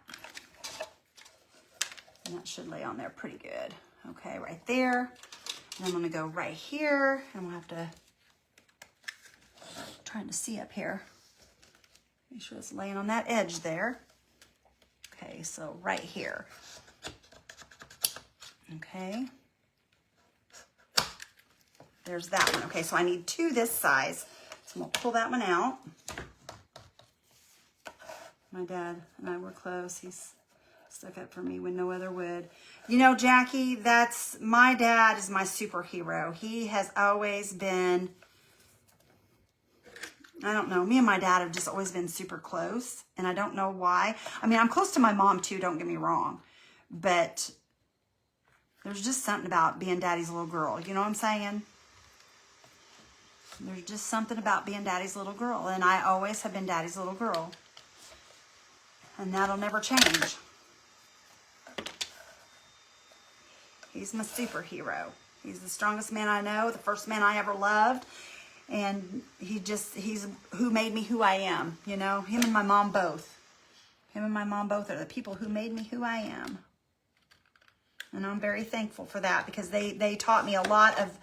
And that should lay on there pretty good. Okay, right there. And I'm going to go right here, and we'll have to, trying to see up here. Make sure it's laying on that edge there. Okay, so right here. Okay. There's that one. Okay, so I need two this size. So we'll pull that one out. My dad and I were close. He's stuck up for me when no other would. You know, Jackie, my dad is my superhero. He has always been, I don't know. Me and my dad have just always been super close, and I don't know why. I mean, I'm close to my mom too, don't get me wrong, but there's just something about being daddy's little girl. You know what I'm saying? There's just something about being daddy's little girl, and I always have been daddy's little girl, and that'll never change. He's my superhero. He's the strongest man I know, the first man I ever loved. And he's who made me who I am, you know, him and my mom both. Him and my mom both are the people who made me who I am. And I'm very thankful for that, because they taught me a lot of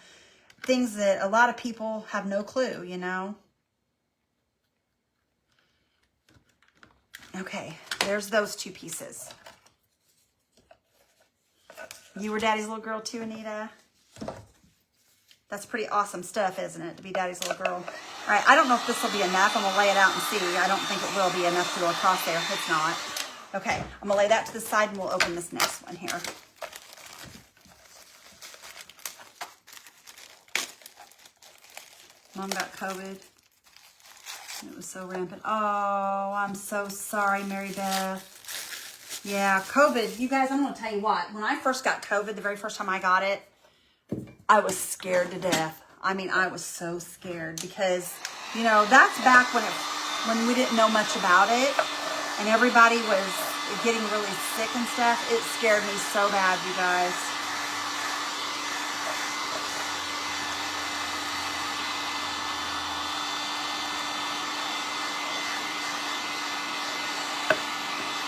things that a lot of people have no clue, you know. Okay, there's those two pieces. You were daddy's little girl too, Anita? That's pretty awesome stuff, isn't it, to be daddy's little girl? All right, I don't know if this will be enough. I'm going to lay it out and see. I don't think it will be enough to go across there. It's not. Okay, I'm going to lay that to the side, and we'll open this next one here. Mom got COVID. It was so rampant. Oh, I'm so sorry, Mary Beth. Yeah, COVID. You guys, I'm going to tell you what. When I first got COVID, the very first time I got it, I was scared to death. I mean, I was so scared because, you know, that's back when we didn't know much about it and everybody was getting really sick and stuff. It scared me so bad, you guys.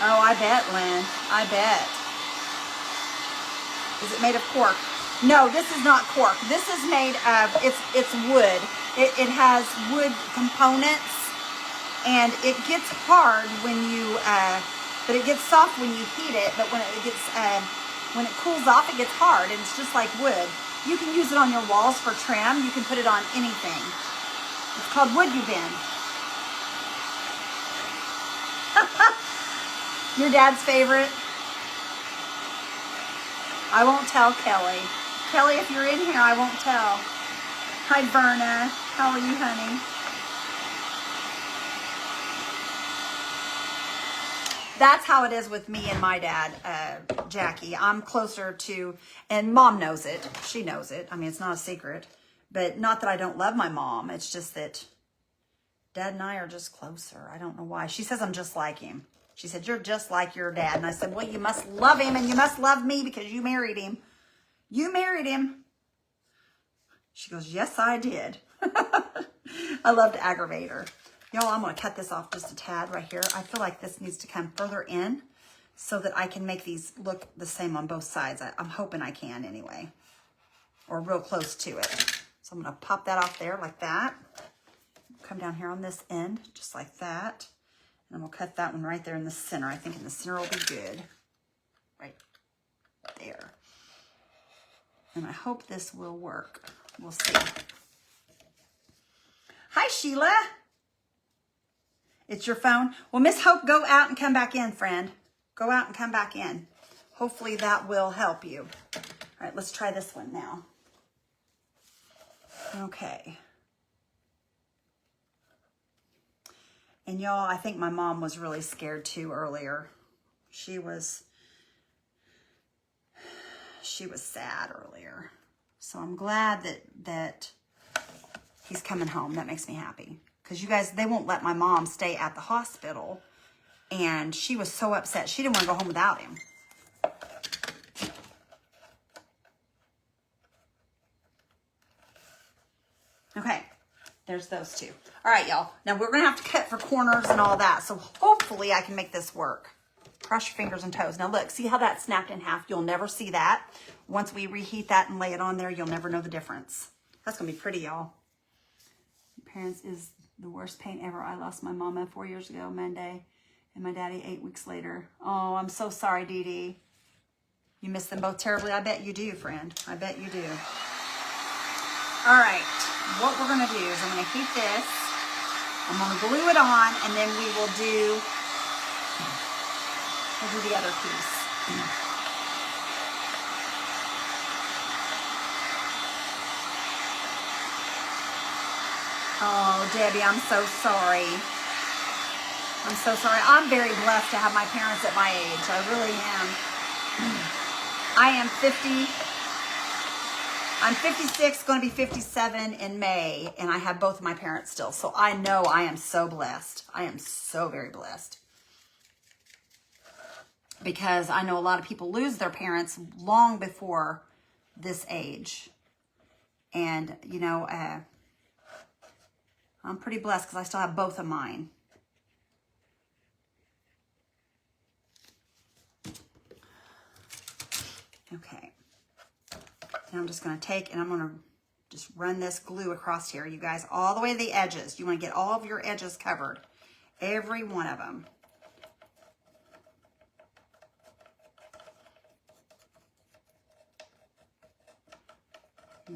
Oh, I bet, Lynn. I bet. Is it made of cork? No, this is not cork. This is made of, it's wood. It has wood components, and it gets hard when you, but it gets soft when you heat it, but when it cools off, it gets hard, and it's just like wood. You can use it on your walls for trim. You can put it on anything. It's called wood you bend. Your dad's favorite? I won't tell Kelly. Kelly, if you're in here, I won't tell. Hi, Berna. How are you, honey? That's how it is with me and my dad, Jackie. I'm closer to, and Mom knows it. She knows it. I mean, it's not a secret. But not that I don't love my mom. It's just that Dad and I are just closer. I don't know why. She says I'm just like him. She said, you're just like your dad. And I said, well, you must love him and you must love me because you married him. You married him. She goes, yes, I did. I love to aggravate her. Y'all, I'm going to cut this off just a tad right here. I feel like this needs to come further in so that I can make these look the same on both sides. I'm hoping I can anyway, or real close to it. So I'm going to pop that off there like that. Come down here on this end, just like that. And we'll cut that one right there in the center. I think in the center will be good. Right there. And I hope this will work. We'll see. Hi, Sheila. It's your phone. Well, Miss Hope, go out and come back in, friend. Go out and come back in. Hopefully that will help you. All right, let's try this one now. Okay. And y'all, I think my mom was really scared too earlier. She was sad earlier. So I'm glad that he's coming home. That makes me happy. Because you guys, they won't let my mom stay at the hospital. And she was so upset. She didn't want to go home without him. Okay, there's those two. All right, y'all. Now we're going to have to cut for corners and all that. So hopefully I can make this work. Cross your fingers and toes. Now look, see how that snapped in half? You'll never see that. Once we reheat that and lay it on there, you'll never know the difference. That's going to be pretty, y'all. Parents is the worst pain ever. I lost my mama 4 years ago, Monday, and my daddy 8 weeks later. Oh, I'm so sorry, Dee Dee. You miss them both terribly. I bet you do, friend. I bet you do. All right. What we're going to do is I'm going to heat this. I'm going to glue it on, and then we'll do the other piece. Oh, Debbie, I'm so sorry. I'm so sorry. I'm very blessed to have my parents at my age. I really am. I am 50. I'm 56, going to be 57 in May, and I have both of my parents still. So I know I am so blessed. I am so very blessed. Because I know a lot of people lose their parents long before this age. And, you know, I'm pretty blessed because I still have both of mine. Okay. And I'm just going to take and I'm going to just run this glue across here, you guys, all the way to the edges. You want to get all of your edges covered. Every one of them.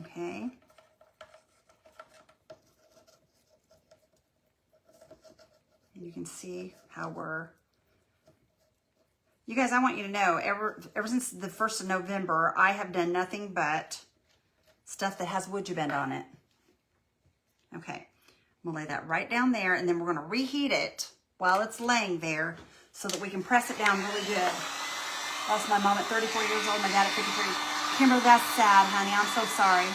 Okay. And you can see how you guys, I want you to know, ever since the 1st of November, I have done nothing but stuff that has wood bend on it. Okay. We'll lay that right down there, and then we're going to reheat it while it's laying there so that we can press it down really good. Lost my mom at 34 years old, my dad at 53. Kimberly, that's sad, honey. I'm so sorry.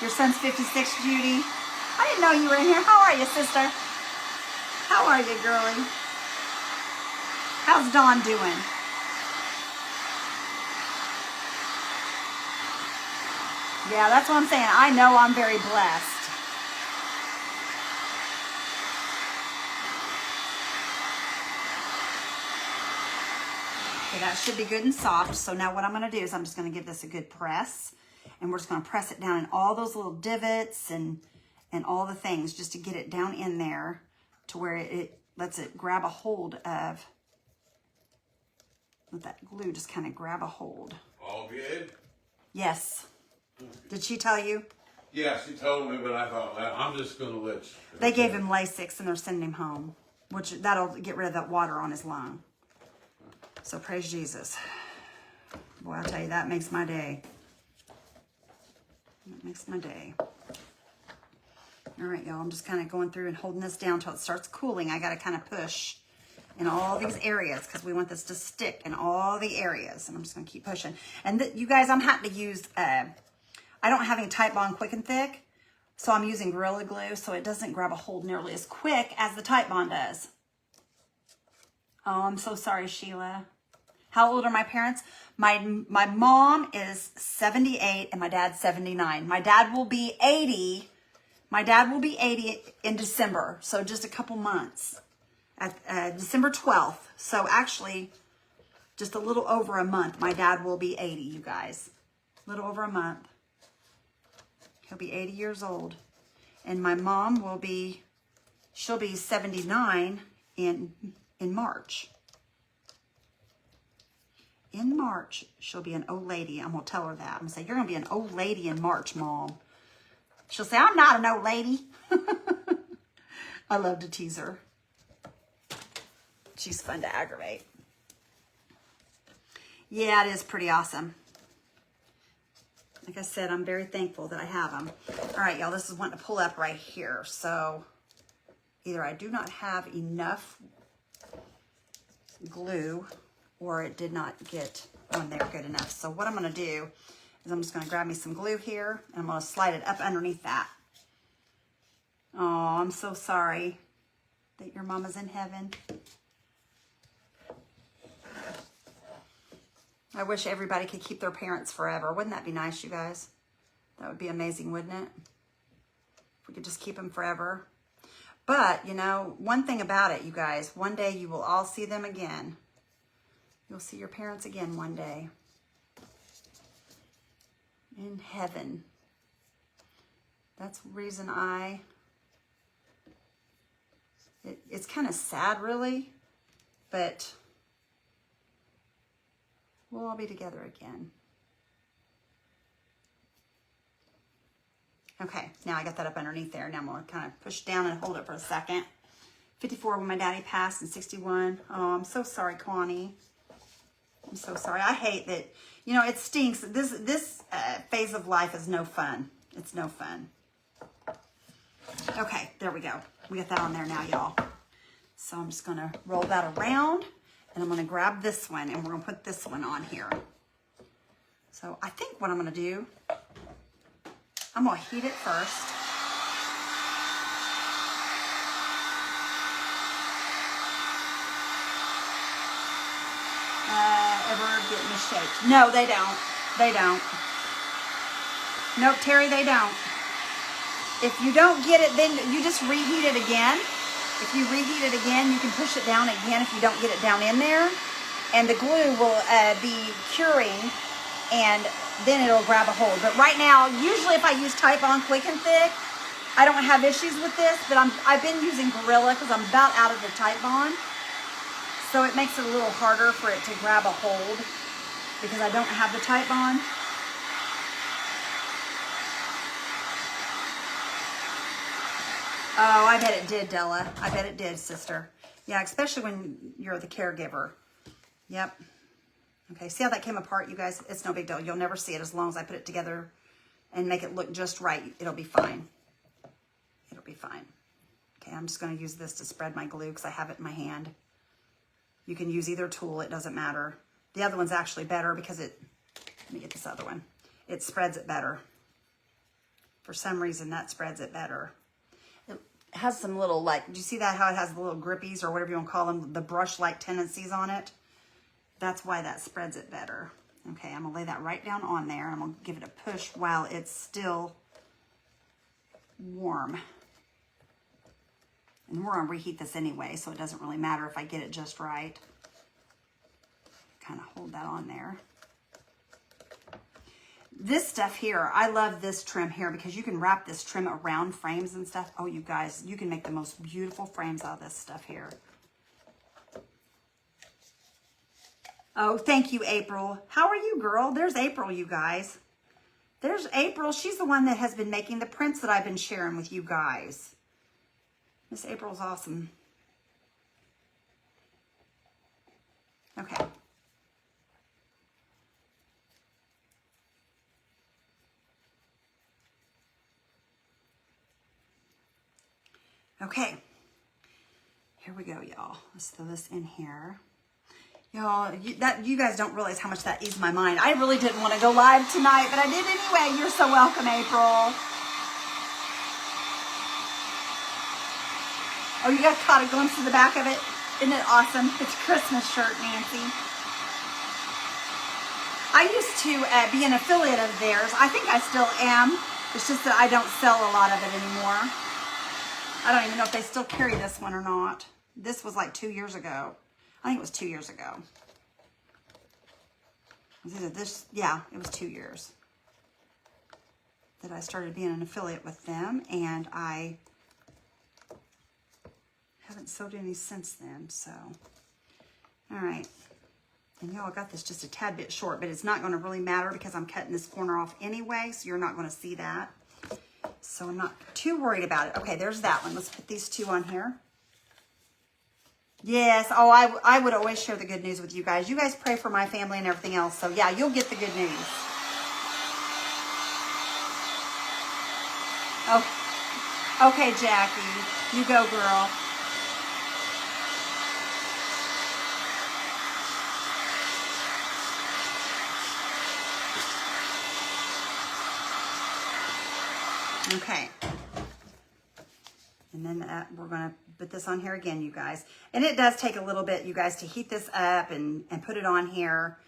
Your son's 56, Judy. I didn't know you were in here. How are you, sister? How are you, girlie? How's Dawn doing? Yeah, that's what I'm saying. I know I'm very blessed. Okay, that should be good and soft. So now what I'm going to do is I'm just going to give this a good press. And we're just going to press it down in all those little divots and all the things just to get it down in there to where it lets it grab a hold of, let that glue just kind of grab a hold. All good? Yes. Did she tell you? Yeah, she told me, but I thought, well, I'm just going to let you. They gave him Lasix and they're sending him home, which that'll get rid of that water on his lung. So praise Jesus. Boy, I'll tell you, that makes my day. That makes my day. All right, y'all, I'm just kind of going through and holding this down until it starts cooling. I got to kind of push in all these areas because we want this to stick in all the areas. And I'm just going to keep pushing. And you guys, I'm having to use, I don't have any Type Bond Quick and Thick, so I'm using Gorilla Glue so it doesn't grab a hold nearly as quick as the Type Bond does. Oh, I'm so sorry, Sheila. How old are my parents? My mom is 78 and my dad's 79. My dad will be 80. My dad will be 80 in December, so just a couple months. At December 12th. So actually, just a little over a month, my dad will be 80, you guys. A little over a month. He'll be 80 years old. And my mom will be, she'll be 79 in March. In March, she'll be an old lady. I'm going to tell her that. I'm going to say, you're going to be an old lady in March, Mom. She'll say, I'm not an old lady. I love to tease her. She's fun to aggravate. Yeah, it is pretty awesome. Like I said, I'm very thankful that I have them. All right, y'all, this is wanting to pull up right here. So either I do not have enough glue or it did not get on there good enough. So what I'm going to do is I'm just going to grab me some glue here and I'm going to slide it up underneath that. Oh, I'm so sorry that your mama's in heaven. I wish everybody could keep their parents forever. Wouldn't that be nice, you guys? That would be amazing, wouldn't it? If we could just keep them forever. But, you know, one thing about it, you guys, one day you will all see them again. You'll see your parents again one day. In heaven. That's the reason it's kind of sad, really, but we'll all be together again. Okay, now I got that up underneath there. Now I'm going to kind of push down and hold it for a second. 54 when my daddy passed and 61. Oh, I'm so sorry, Connie. I'm so sorry. I hate that. You know, it stinks. This phase of life is no fun. It's no fun. Okay, there we go. We got that on there now, y'all. So I'm just going to roll that around. And I'm going to grab this one. And we're going to put this one on here. So I think what I'm going to do, I'm going to heat it first. Ever get misshaped? No, they don't. They don't. Nope, Terry, they don't. If you don't get it, then you just reheat it again. If you reheat it again, you can push it down again if you don't get it down in there. And the glue will be curing, and then it'll grab a hold. But right now, usually if I use Type-On Quick and Thick, I don't have issues with this, but I've been using Gorilla because I'm about out of the Type-On. So it makes it a little harder for it to grab a hold because I don't have the Type-On. Oh, I bet it did, Della. I bet it did, sister. Yeah, especially when you're the caregiver. Yep. Okay, see how that came apart, you guys? It's no big deal. You'll never see it as long as I put it together and make it look just right. It'll be fine. It'll be fine. Okay, I'm just going to use this to spread my glue because I have it in my hand. You can use either tool. It doesn't matter. The other one's actually better because let me get this other one. It spreads it better. For some reason, that spreads it better. It has some little, do you see that, how it has the little grippies or whatever you want to call them, the brush-like tendencies on it? That's why that spreads it better. Okay, I'm going to lay that right down on there. I'm going to give it a push while it's still warm. And we're going to reheat this anyway, so it doesn't really matter if I get it just right. Kind of hold that on there. This stuff here, I love this trim here because you can wrap this trim around frames and stuff. Oh, you guys, you can make the most beautiful frames out of this stuff here. Oh, thank you, April. How are you, girl? There's April, you guys. There's April. She's the one that has been making the prints that I've been sharing with you guys. Miss April's awesome. Okay. Okay. Here we go, y'all. Let's throw this in here. Y'all, you guys don't realize how much that eased my mind. I really didn't want to go live tonight, but I did anyway. You're so welcome, April. Oh, you got caught a glimpse of the back of it? Isn't it awesome? It's a Christmas shirt, Nancy. I used to be an affiliate of theirs. I think I still am. It's just that I don't sell a lot of it anymore. I don't even know if they still carry this one or not. This was like 2 years ago. I think it was 2 years ago. Was it this? Yeah, it was 2 years that I started being an affiliate with them, and I haven't sold any since then, so. All right. And y'all got this just a tad bit short, but it's not going to really matter because I'm cutting this corner off anyway, so you're not going to see that. So I'm not too worried about it. Okay, there's that one. Let's put these two on here. Yes. Oh, I would always share the good news with you guys. You guys pray for my family and everything else. So yeah, you'll get the good news. Oh, okay, Jackie. You go, girl. Okay. And then we're going to put this on here again, you guys. And it does take a little bit, you guys, to heat this up and put it on here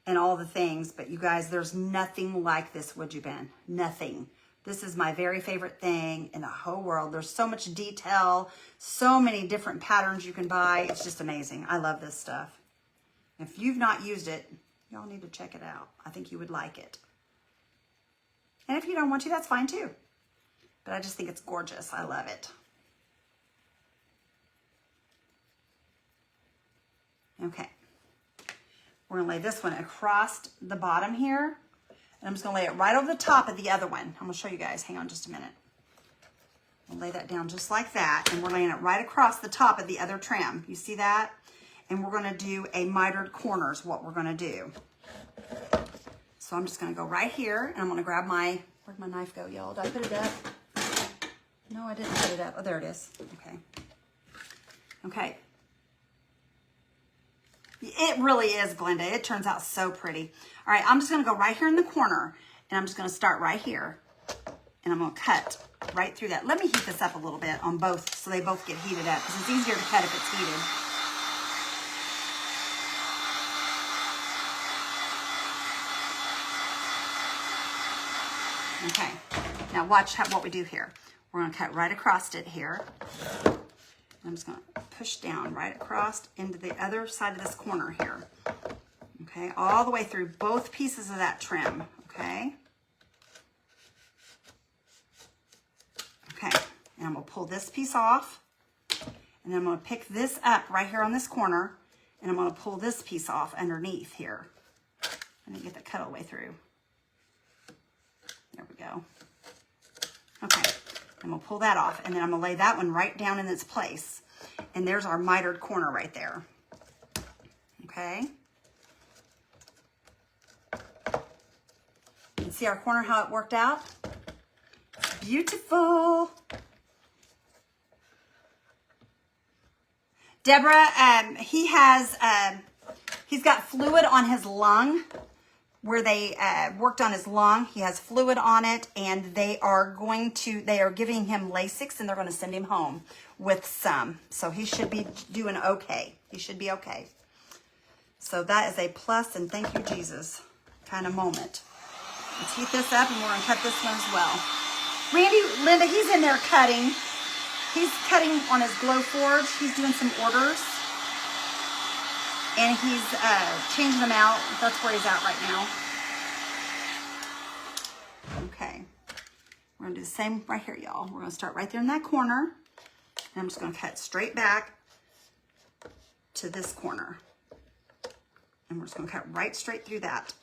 and all the things. But you guys, there's nothing like this wood bend. Nothing. This is my very favorite thing in the whole world. There's so much detail, so many different patterns you can buy. It's just amazing. I love this stuff. If you've not used it, y'all need to check it out. I think you would like it. And if you don't want to, that's fine too. But I just think it's gorgeous. I love it. Okay. We're going to lay this one across the bottom here. And I'm just going to lay it right over the top of the other one. I'm going to show you guys. Hang on just a minute. I'll lay that down just like that. And we're laying it right across the top of the other trim. You see that? And we're going to do a mitered corner is what we're going to do. So I'm just going to go right here. And I'm going to grab my, where'd my knife go, y'all? Did I put it up? No, I didn't put it up. Oh, there it is. Okay. Okay. It really is, Glenda. It turns out so pretty. All right, I'm just going to go right here in the corner, and I'm just going to start right here, and I'm going to cut right through that. Let me heat this up a little bit on both so they both get heated up because it's easier to cut if it's heated. Okay. Now watch what we do here. We're going to cut right across it here. I'm just going to push down right across into the other side of this corner here. Okay, all the way through both pieces of that trim. Okay. Okay, and I'm going to pull this piece off. And then I'm going to pick this up right here on this corner. And I'm going to pull this piece off underneath here. I didn't get that cut all the way through. There we go. Okay. I'm going to pull that off, and then I'm going to lay that one right down in its place. And there's our mitered corner right there. Okay. You can see our corner, how it worked out. Beautiful. Deborah, he's got fluid on his lung. Where they worked on his lung. He has fluid on it, and they are giving him Lasix, and they're going to send him home with some. So he should be doing okay. He should be okay. So that is a plus, and thank you, Jesus, kind of moment. Let's heat this up, and we're going to cut this one as well. Randy, Linda, he's in there cutting. He's cutting on his Glowforge. He's doing some orders. And he's changing them out. That's where he's at right now. Okay. We're going to do the same right here, y'all. We're going to start right there in that corner. And I'm just going to cut straight back to this corner. And we're just going to cut right straight through that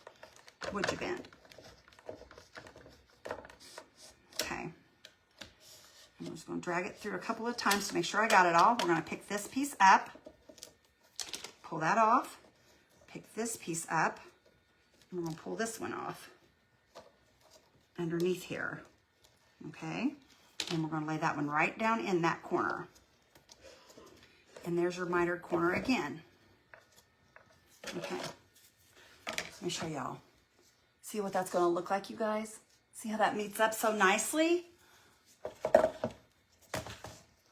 wood bend. Okay. And I'm just going to drag it through a couple of times to make sure I got it all. We're going to pick this piece up. Pull that off, pick this piece up, and we're going to pull this one off underneath here, okay? And we're going to lay that one right down in that corner. And there's your mitered corner again. Okay, let me show y'all. See what that's going to look like, you guys? See how that meets up so nicely?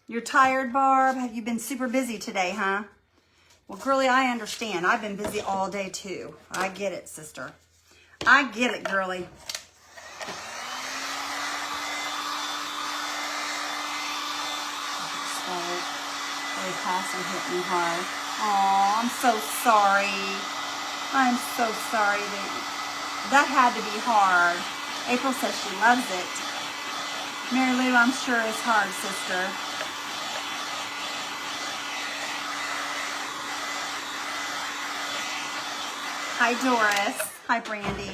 You're tired, Barb? Have you been super busy today, huh? Well, girly, I understand. I've been busy all day too. I get it, sister. I get it, girly. Really fast and hit me hard. Oh, I'm so sorry. I'm so sorry that had to be hard. April says she loves it. Mary Lou, I'm sure it's hard, sister. Hi, Doris. Hi, Brandy.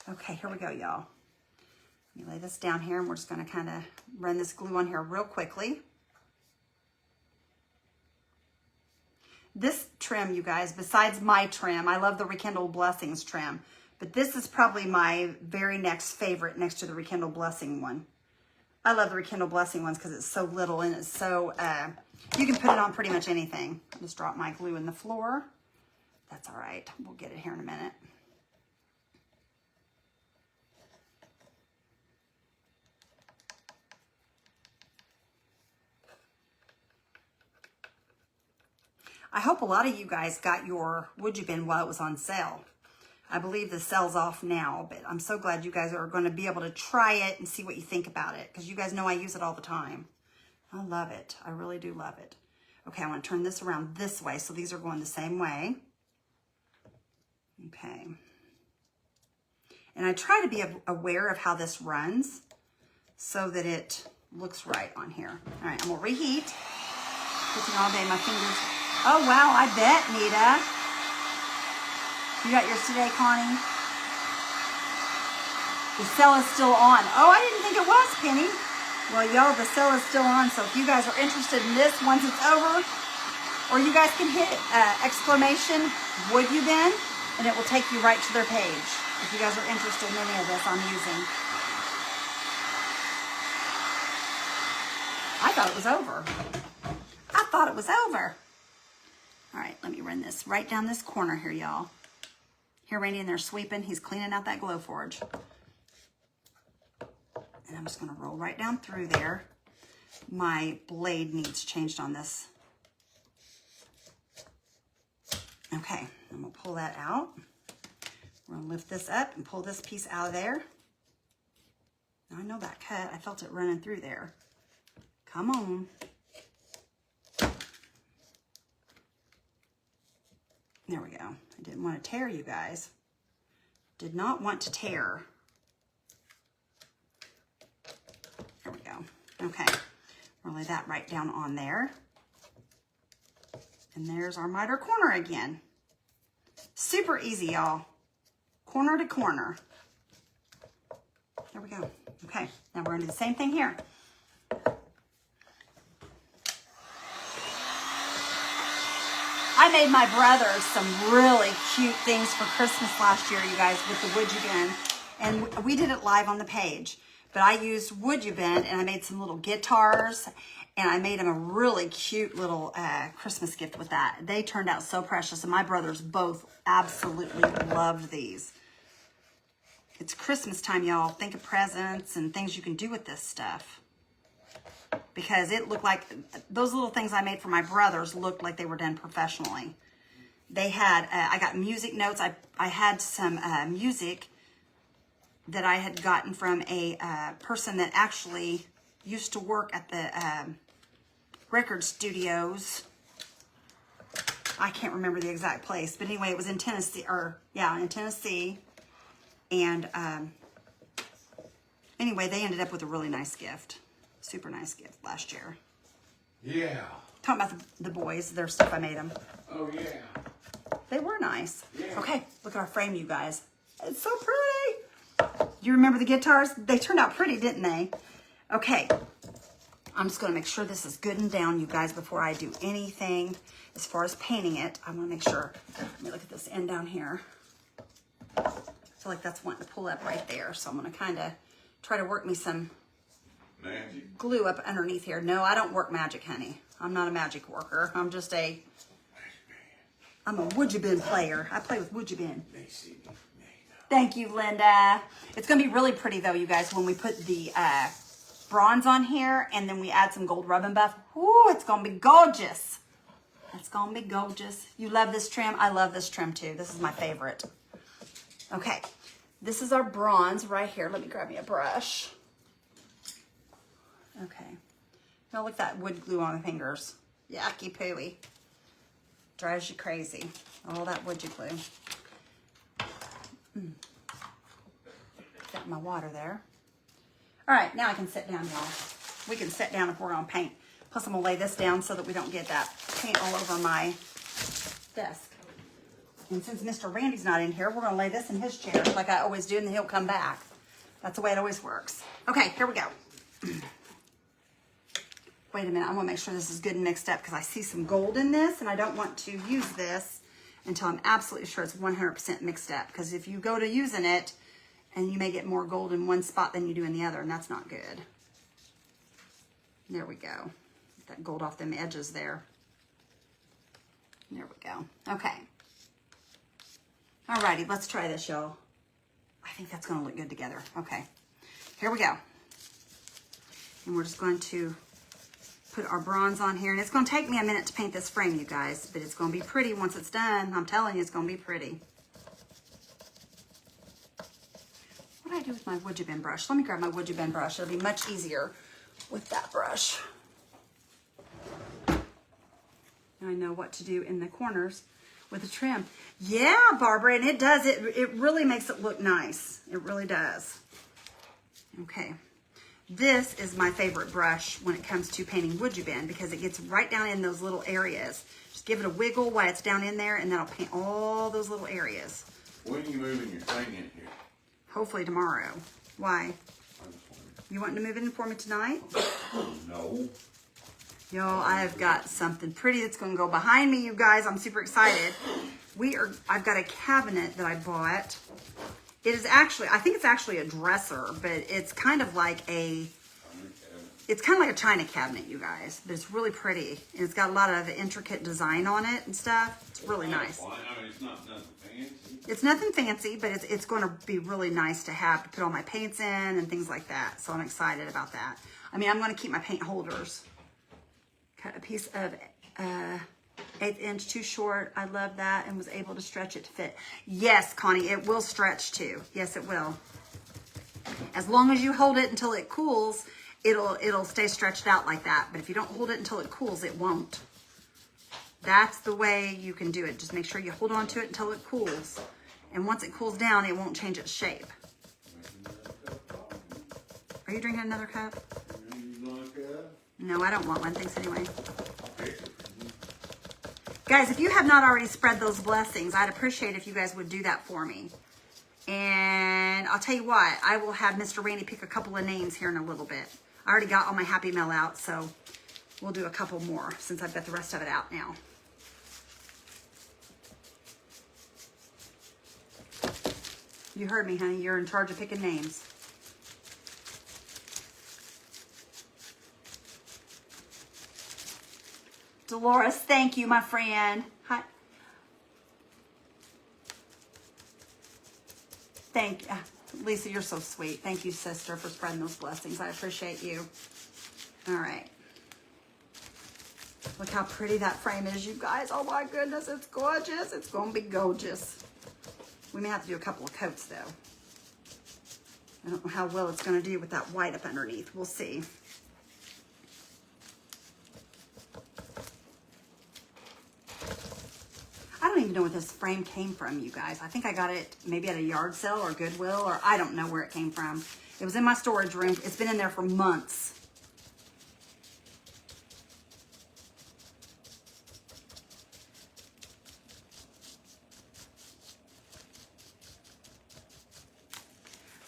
Okay, here we go, y'all. Let me lay this down here, and we're just going to kind of run this glue on here real quickly. This trim, you guys, besides my trim, I love the Rekindle Blessings trim, but this is probably my very next favorite next to the Rekindle Blessing one. I love the Rekindle Blessing ones because it's so little and it's so, you can put it on pretty much anything. I just dropped my glue in the floor. That's all right. We'll get it here in a minute. I hope a lot of you guys got your Would You Bin while it was on sale. I believe the sale's off now, but I'm so glad you guys are going to be able to try it and see what you think about it, because you guys know I use it all the time. I love it. I really do love it. Okay, I want to turn this around this way, so these are going the same way. Okay. And I try to be aware of how this runs so that it looks right on here. All right, I'm going to reheat. Putting all day, my fingers. Oh, wow, I bet, Nita. You got yours today, Connie? The sale is still on. Oh, I didn't think it was, Penny. Well, y'all, the sale is still on, so if you guys are interested in this once it's over, or you guys can hit exclamation, Would You Bin, and it will take you right to their page if you guys are interested in any of this I'm using. I thought it was over. I thought it was over. All right, let me run this right down this corner here, y'all. Here, Randy in there sweeping. He's cleaning out that Glowforge. And I'm just going to roll right down through there. My blade needs changed on this. Okay, I'm going to pull that out. We're going to lift this up and pull this piece out of there. Now, I know that cut. I felt it running through there. Come on. There we go. I didn't want to tear, you guys. Did not want to tear. There we go. Okay. We'll lay that right down on there. And there's our miter corner again. Super easy, y'all. Corner to corner. There we go. Okay. Now we're going to do the same thing here. I made my brother some really cute things for Christmas last year, you guys, with the Would You Bin. And we did it live on the page. But I used Would You Bin, and I made some little guitars, and I made him a really cute little Christmas gift with that. They turned out so precious, and my brothers both absolutely loved these. It's Christmas time, y'all. Think of presents and things you can do with this stuff. Because it looked like, those little things I made for my brothers looked like they were done professionally. They had, I got music notes. I had some music that I had gotten from a person that actually used to work at the record studios. I can't remember the exact place, but anyway, it was in Tennessee, in Tennessee. And anyway, they ended up with a really nice gift. Super nice gift last year. Yeah. Talking about the boys, their stuff I made them. Oh, yeah. They were nice. Yeah. Okay, look at our frame, you guys. It's so pretty. You remember the guitars? They turned out pretty, didn't they? Okay. I'm just going to make sure this is good and down, you guys, before I do anything as far as painting it. I want to make sure. Let me look at this end down here. I feel like that's wanting to pull up right there. So I'm going to kind of try to work me some magic glue up underneath here. No, I don't work magic, honey. I'm not a magic worker. I'm just I'm a Would You Bin player. I play with Would You Bin. Thank you, Linda. It's going to be really pretty, though, you guys, when we put the bronze on here and then we add some gold rub and buff. Ooh, it's going to be gorgeous. It's gonna be gorgeous. You love this trim? I love this trim too. This is my favorite. Okay, this is our bronze right here. Let me grab me a brush. Okay. Now look at that wood glue on my fingers. Yucky pooey. Drives you crazy. All that wood glue. Got my water there. All right, now I can sit down, y'all. We can sit down if we're gonna paint. Plus I'm gonna lay this down so that we don't get that paint all over my desk. And since Mr. Randy's not in here, we're gonna lay this in his chair like I always do, and then he'll come back. That's the way it always works. Okay, here we go. Wait a minute, I wanna make sure this is good and mixed up because I see some gold in this and I don't want to use this until I'm absolutely sure it's 100% mixed up. Because if you go to using it, and you may get more gold in one spot than you do in the other, and that's not good. There we go. Get that gold off them edges there. There we go. Okay. Alrighty, let's try this, y'all. I think that's gonna look good together. Okay, here we go. And we're just going to put our bronze on here. And it's gonna take me a minute to paint this frame, you guys, but it's gonna be pretty once it's done. I'm telling you, it's gonna be pretty. What do I do with my wood bin brush? Let me grab my wood bin brush. It'll be much easier with that brush. I know what to do in the corners with the trim. Yeah, Barbara, and it does. It really makes it look nice. It really does. Okay. This is my favorite brush when it comes to painting wood bin because it gets right down in those little areas. Just give it a wiggle while it's down in there, and then I'll paint all those little areas. When are you moving your thing in here? Hopefully tomorrow. Why? You wanting to move in for me tonight? No. Y'all, I've got something pretty that's going to go behind me, you guys. I'm super excited. I've got a cabinet that I bought. It is actually, I think it's actually a dresser, but it's kind of like a china cabinet, you guys. But it's really pretty. And it's got a lot of intricate design on it and stuff. It's really nice. I mean, it's not nothing fancy. It's nothing fancy, but it's going to be really nice to have to put all my paints in and things like that. So I'm excited about that. I mean, I'm going to keep my paint holders. Cut a piece of 1/8 inch too short. I love that and was able to stretch it to fit. Yes, Connie, it will stretch too. Yes, it will. As long as you hold it until it cools, it'll stay stretched out like that. But if you don't hold it until it cools, it won't. That's the way you can do it. Just make sure you hold on to it until it cools. And once it cools down, it won't change its shape. Are you drinking another cup? No, I don't want one. Thanks anyway. Guys, if you have not already spread those blessings, I'd appreciate if you guys would do that for me. And I'll tell you what, I will have Mr. Randy pick a couple of names here in a little bit. I already got all my Happy Mail out, so we'll do a couple more since I've got the rest of it out now. You heard me, honey. You're in charge of picking names. Dolores, thank you, my friend. Hi. Thank you. Lisa, you're so sweet. Thank you, sister, for spreading those blessings. I appreciate you. All right. Look how pretty that frame is, you guys. Oh, my goodness. It's gorgeous. It's going to be gorgeous. We may have to do a couple of coats, though. I don't know how well it's going to do with that white up underneath. We'll see. I don't even know where this frame came from, you guys. I think I got it maybe at a yard sale or Goodwill, or I don't know where it came from. It was in my storage room. It's been in there for months.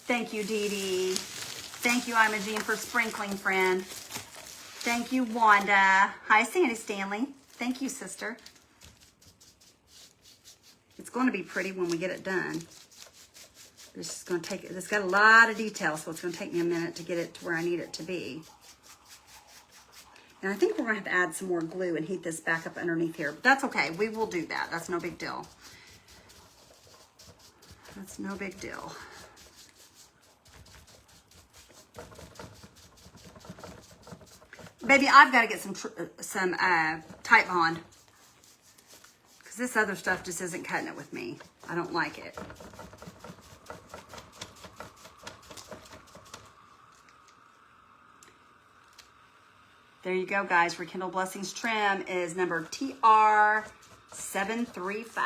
Thank you, Dee Dee. Thank you, Imogene, for sprinkling, friend. Thank you, Wanda. Hi, Sandy Stanley. Thank you, sister. It's going to be pretty when we get it done. It's just going to take, it's got a lot of detail, so it's going to take me a minute to get it to where I need it to be. And I think we're going to have to add some more glue and heat this back up underneath here. But that's okay. We will do that. That's no big deal. That's no big deal. Baby, I've got to get some Tite Bond. this other stuff just isn't cutting it with me. I don't like it. There you go, guys. Rekindle Blessings trim is number TR735.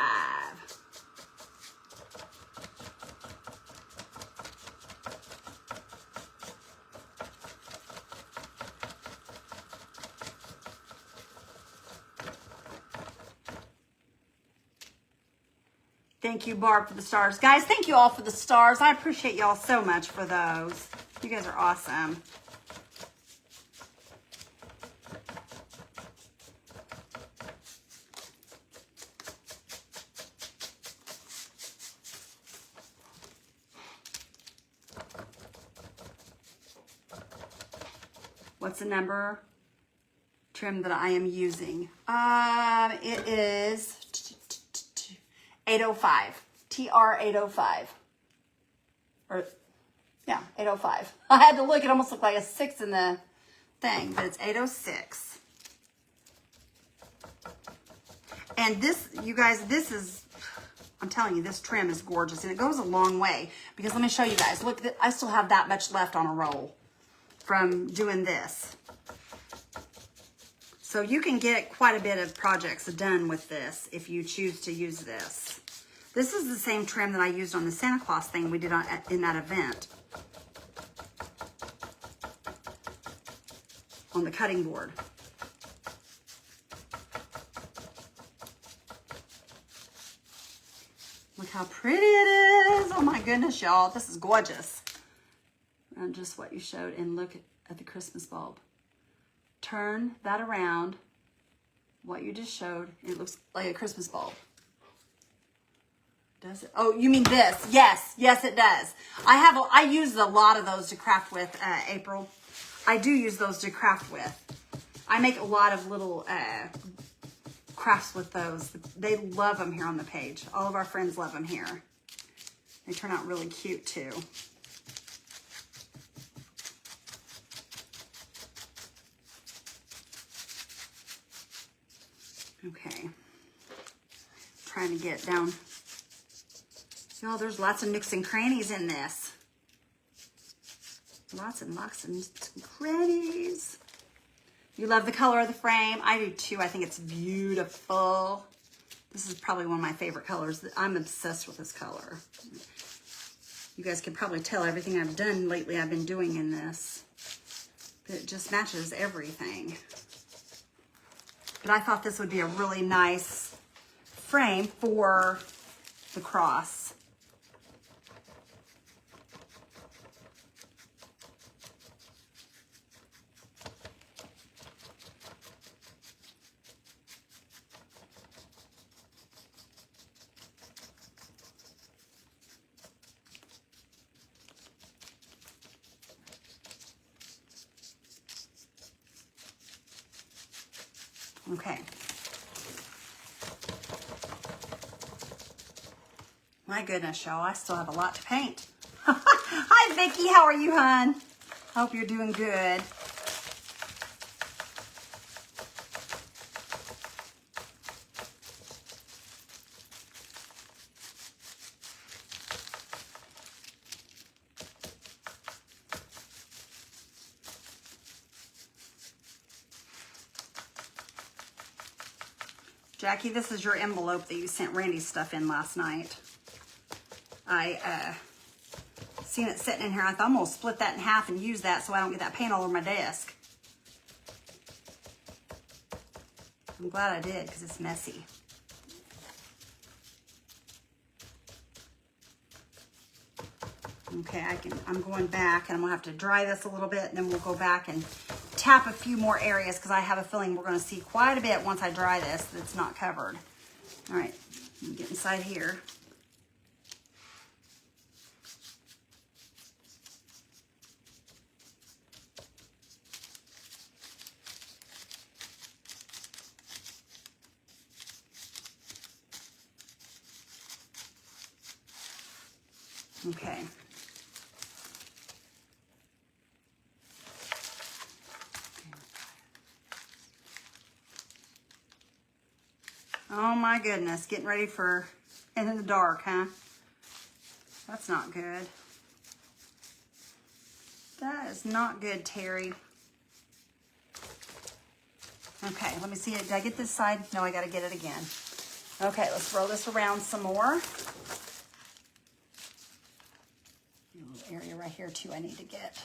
Thank you, Barb, for the stars. Guys, thank you all for the stars. I appreciate y'all so much for those. You guys are awesome. What's the number trim that I am using? It is 805. TR805. Or, yeah, 805. I had to look. It almost looked like a 6 in the thing, but it's 806. And this, you guys, this is, I'm telling you, this trim is gorgeous. And it goes a long way. Because let me show you guys. Look, I still have that much left on a roll from doing this. So you can get quite a bit of projects done with this if you choose to use this. This is the same trim that I used on the Santa Claus thing we did in that event. On the cutting board. Look how pretty it is. Oh my goodness, y'all. This is gorgeous. And just what you showed, and look at the Christmas bulb. Turn that around, what you just showed, and it looks like a Christmas bulb. Does it? Oh, you mean this? Yes, yes it does. I use a lot of those to craft with, April. I do use those to craft with. I make a lot of little crafts with those. They love them here on the page. All of our friends love them here. They turn out really cute too. Okay, trying to get down. Y'all, there's lots of nooks and crannies in this. Lots and lots of nooks and crannies. You love the color of the frame. I do too. I think it's beautiful. This is probably one of my favorite colors. I'm obsessed with this color. You guys can probably tell everything I've done lately I've been doing in this. It just matches everything. But I thought this would be a really nice frame for the cross. Okay. My goodness, y'all, I still have a lot to paint. Hi, Vicki. How are you, hon? Hope you're doing good. Jackie, this is your envelope that you sent Randy's stuff in last night. I seen it sitting in here. I thought I'm going to split that in half and use that so I don't get that paint all over my desk. I'm glad I did because it's messy. Okay, I'm going back and I'm going to have to dry this a little bit and then we'll go back and tap a few more areas because I have a feeling we're going to see quite a bit once I dry this that's not covered. All right, let me get inside here. Okay. Oh my goodness, getting ready for in the dark, huh? That's not good. That is not good, Terry. Okay, let me see it. Did I get this side? No, I gotta get it again. Okay, let's roll this around some more. A little area right here too I need to get.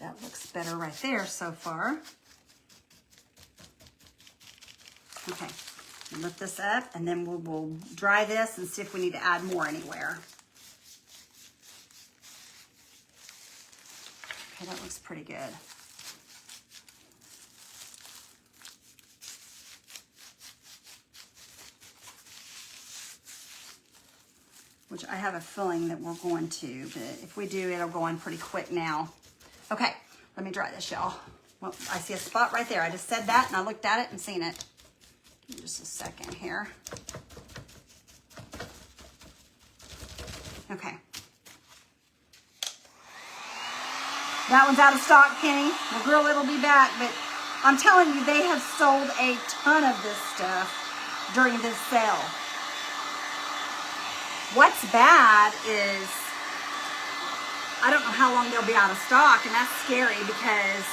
That looks better right there so far. Okay, lift this up and then we'll dry this and see if we need to add more anywhere. Okay, that looks pretty good. Which I have a feeling that we're going to, but if we do, it'll go on pretty quick now. Okay, let me dry this, y'all. Well, I see a spot right there. I just said that and I looked at it and seen it. Give me just a second here. Okay. That one's out of stock, Kenny. Well, girl, it'll be back, but I'm telling you, they have sold a ton of this stuff during this sale. What's bad is I don't know how long they'll be out of stock, and that's scary because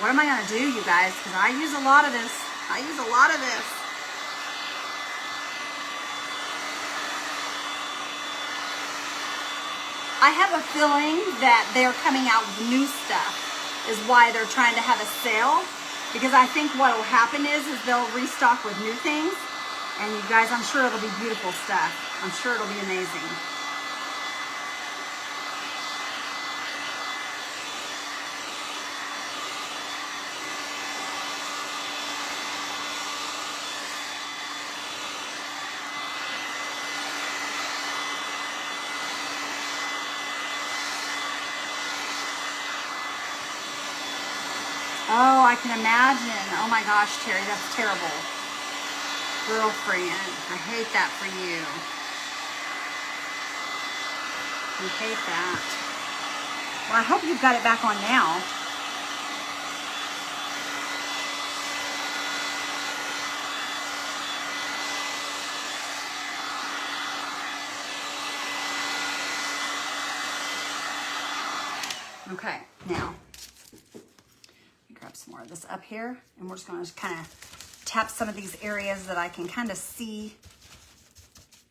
what am I going to do, you guys? Because I use a lot of this. I use a lot of this. I have a feeling that they're coming out with new stuff is why they're trying to have a sale, because I think what will happen is they'll restock with new things, and you guys, I'm sure it'll be beautiful stuff. I'm sure it'll be amazing. Oh, I can imagine. Oh my gosh, Terry, that's terrible. Girlfriend, I hate that for you. I hate that. Well, I hope you've got it back on now. Okay, now, grab some more of this up here, and we're just going to kind of tap some of these areas that I can kind of see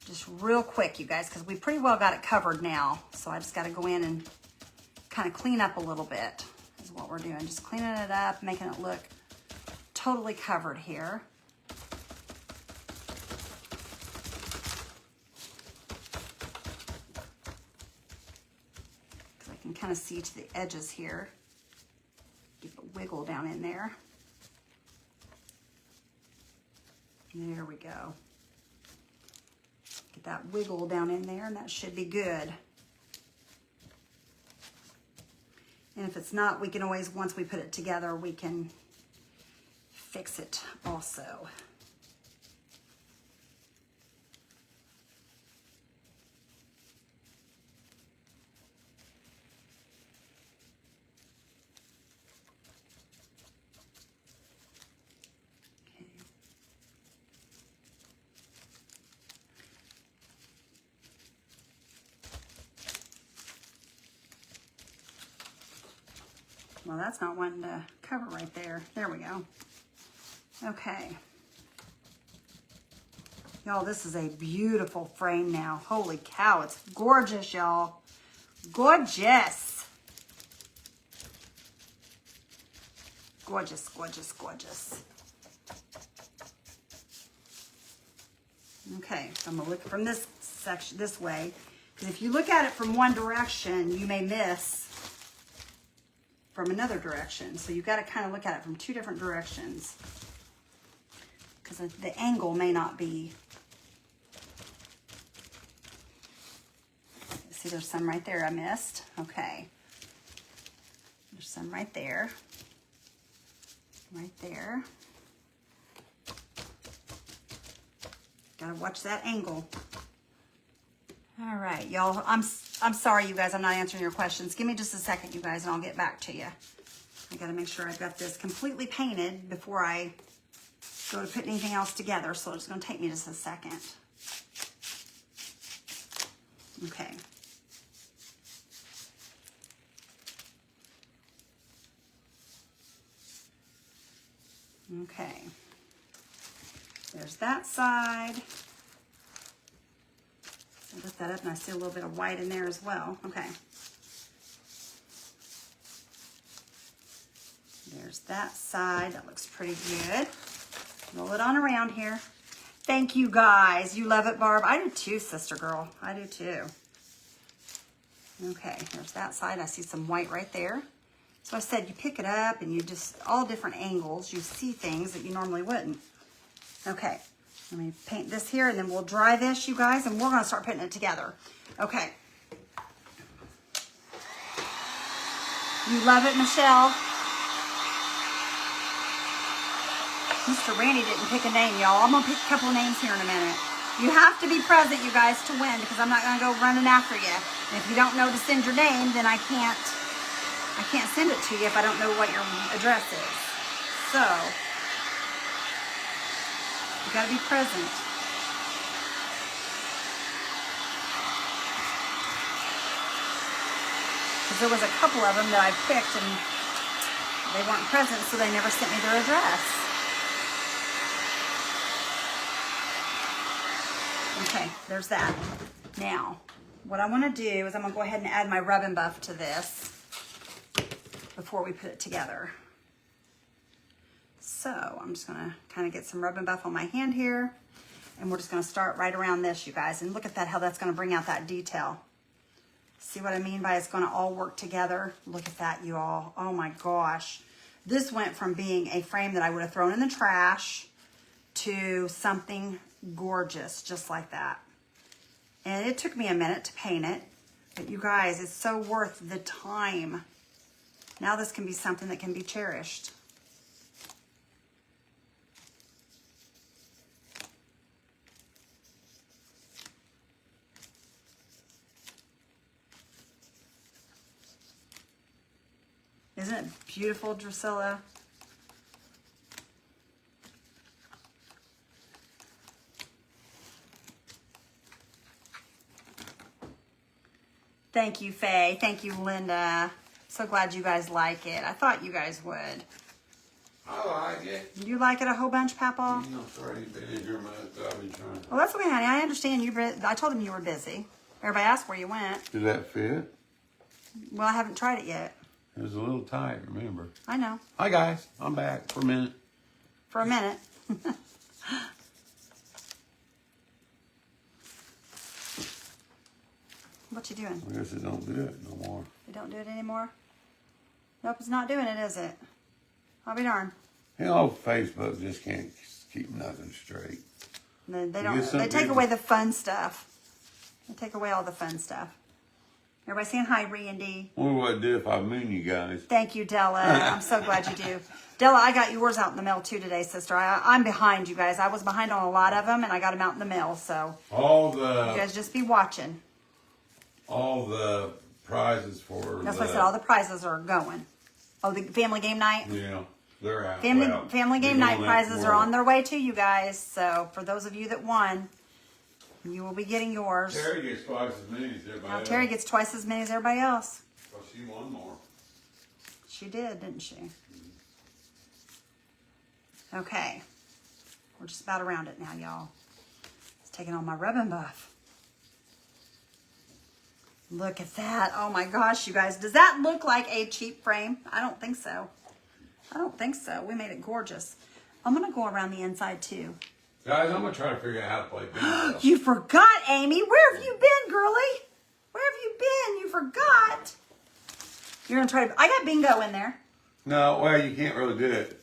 just real quick, you guys, because we pretty well got it covered now. So I just got to go in and kind of clean up a little bit is what we're doing. Just cleaning it up, making it look totally covered here. Because I can kind of see to the edges here. Give it a wiggle down in there. There we go. Get that wiggle down in there, and that should be good. And if it's not, we can always, once we put it together, we can fix it also. Well, that's not wanting to cover right there. There we go. Okay. Y'all, this is a beautiful frame now. Holy cow, it's gorgeous, y'all. Gorgeous. Gorgeous, gorgeous, gorgeous. Okay, so I'm gonna look from this section, this way. Because if you look at it from one direction, you may miss from another direction. So you've got to kind of look at it from two different directions, because the angle may not be. See, there's some right there I missed. Okay. There's some right there. Right there. Gotta watch that angle. All right, y'all. I'm sorry, you guys. I'm not answering your questions. Give me just a second, you guys, and I'll get back to you. I gotta make sure I've got this completely painted before I go to put anything else together, so it's gonna take me just a second. Okay. Okay. There's that side. I lift that up and I see a little bit of white in there as well. Okay. There's that side. That looks pretty good. Roll it on around here. Thank you guys. You love it, Barb. I do too, sister girl. I do too. Okay, there's that side. I see some white right there. So I said you pick it up and you just, all different angles, you see things that you normally wouldn't. Okay, let me paint this here and then we'll dry this, you guys, and we're gonna start putting it together. Okay. You love it, Michelle? Mr. Randy didn't pick a name, y'all. I'm gonna pick a couple of names here in a minute. You have to be present, you guys, to win, because I'm not gonna go running after you. And if you don't know to send your name, then I can't send it to you if I don't know what your address is. So, you gotta be present. Because there was a couple of them that I picked and they weren't present, so they never sent me their address. Okay, there's that. Now, what I want to do is I'm going to go ahead and add my rub and buff to this before we put it together. So I'm just going to kind of get some rub and buff on my hand here, and we're just going to start right around this, you guys. And look at that, how that's going to bring out that detail. See what I mean by it's going to all work together? Look at that, you all. Oh my gosh. This went from being a frame that I would have thrown in the trash to something gorgeous, just like that. And it took me a minute to paint it, but you guys, it's so worth the time. Now this can be something that can be cherished. Isn't it beautiful, Drusilla? Thank you, Faye. Thank you, Linda. So glad you guys like it. I thought you guys would. I like it. You like it a whole bunch, Papa? You know, Freddie been in your mouth. I've been trying. Well, that's okay, honey. I understand you. I told him you were busy. Everybody asked where you went. Did that fit? Well, I haven't tried it yet. It was a little tight, remember? I know. Hi, guys. I'm back for a minute. For a minute. What you doing? I guess it don't do it no more. They don't do it anymore? Nope, it's not doing it, is it? I'll be darned. You know, Facebook just can't keep nothing straight. They don't. They take away the fun stuff. They take away all the fun stuff. Everybody saying hi, Randy. I wonder what I'd do if I moon you guys. Thank you, Della. I'm so glad you do. Della, I got yours out in the mail too today, sister. I'm behind you guys. I was behind on a lot of them, and I got them out in the mail. So you guys just be watching. All the prizes for That's what I said. All the prizes are going. Oh, the family game night? Yeah, they're out. Family game night prizes are on their way to you guys. So for those of you that won, you will be getting yours. Terry gets twice as many as everybody else. Terry gets twice as many as everybody else. Well, she won more. She did, didn't she? Okay. We're just about around it now, y'all. It's taking on my rub and buff. Look at that. Oh my gosh, you guys. Does that look like a cheap frame? I don't think so. I don't think so. We made it gorgeous. I'm going to go around the inside too. Guys, I'm going to try to figure out how to play bingo. You forgot, Amy. Where have you been, girlie? Where have you been? You forgot. You're going to try to... I got bingo in there. No, well, you can't really do it.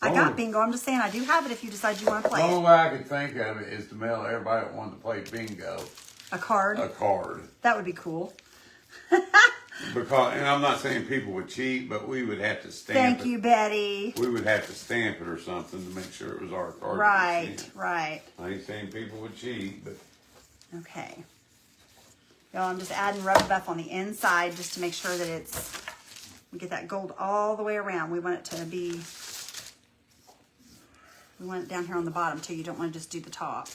I got bingo. I'm just saying I do have it if you decide you want to play The only it. way I could think of it is to mail everybody that wanted to play bingo A card? a card. That would be cool. Because, and I'm not saying people would cheat, but we would have to stamp Thank you, Betty. We would have to stamp it or something to make sure it was our card. Right, right. I ain't saying people would cheat, but... Okay. Y'all, I'm just adding rubber buff on the inside just to make sure that it's We get that gold all the way around. We want it to be, we want it down here on the bottom too. You don't want to just do the top.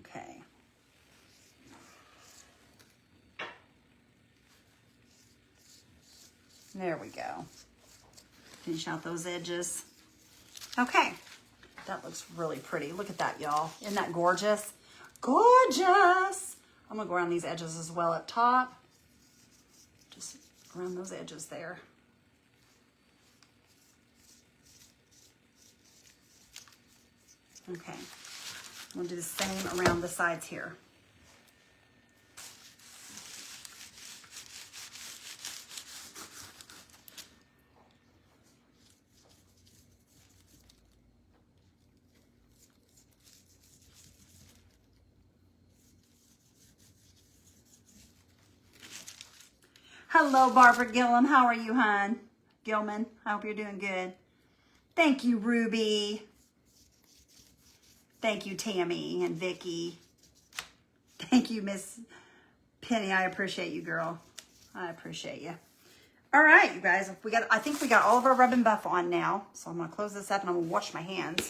Okay. There we go. Finish out those edges. Okay. That looks really pretty. Look at that, y'all. Isn't that gorgeous? Gorgeous! I'm gonna go around these edges as well up top. Just around those edges there. Okay. I'm gonna do the same around the sides here. Hello, Barbara Gillum. How are you, hon? Gilman, I hope you're doing good. Thank you, Ruby. Thank you, Tammy and Vicky. Thank you, Miss Penny. I appreciate you, girl. I appreciate you. All right, you guys. I think we got all of our rub and buff on now. So I'm gonna close this up and I'm gonna wash my hands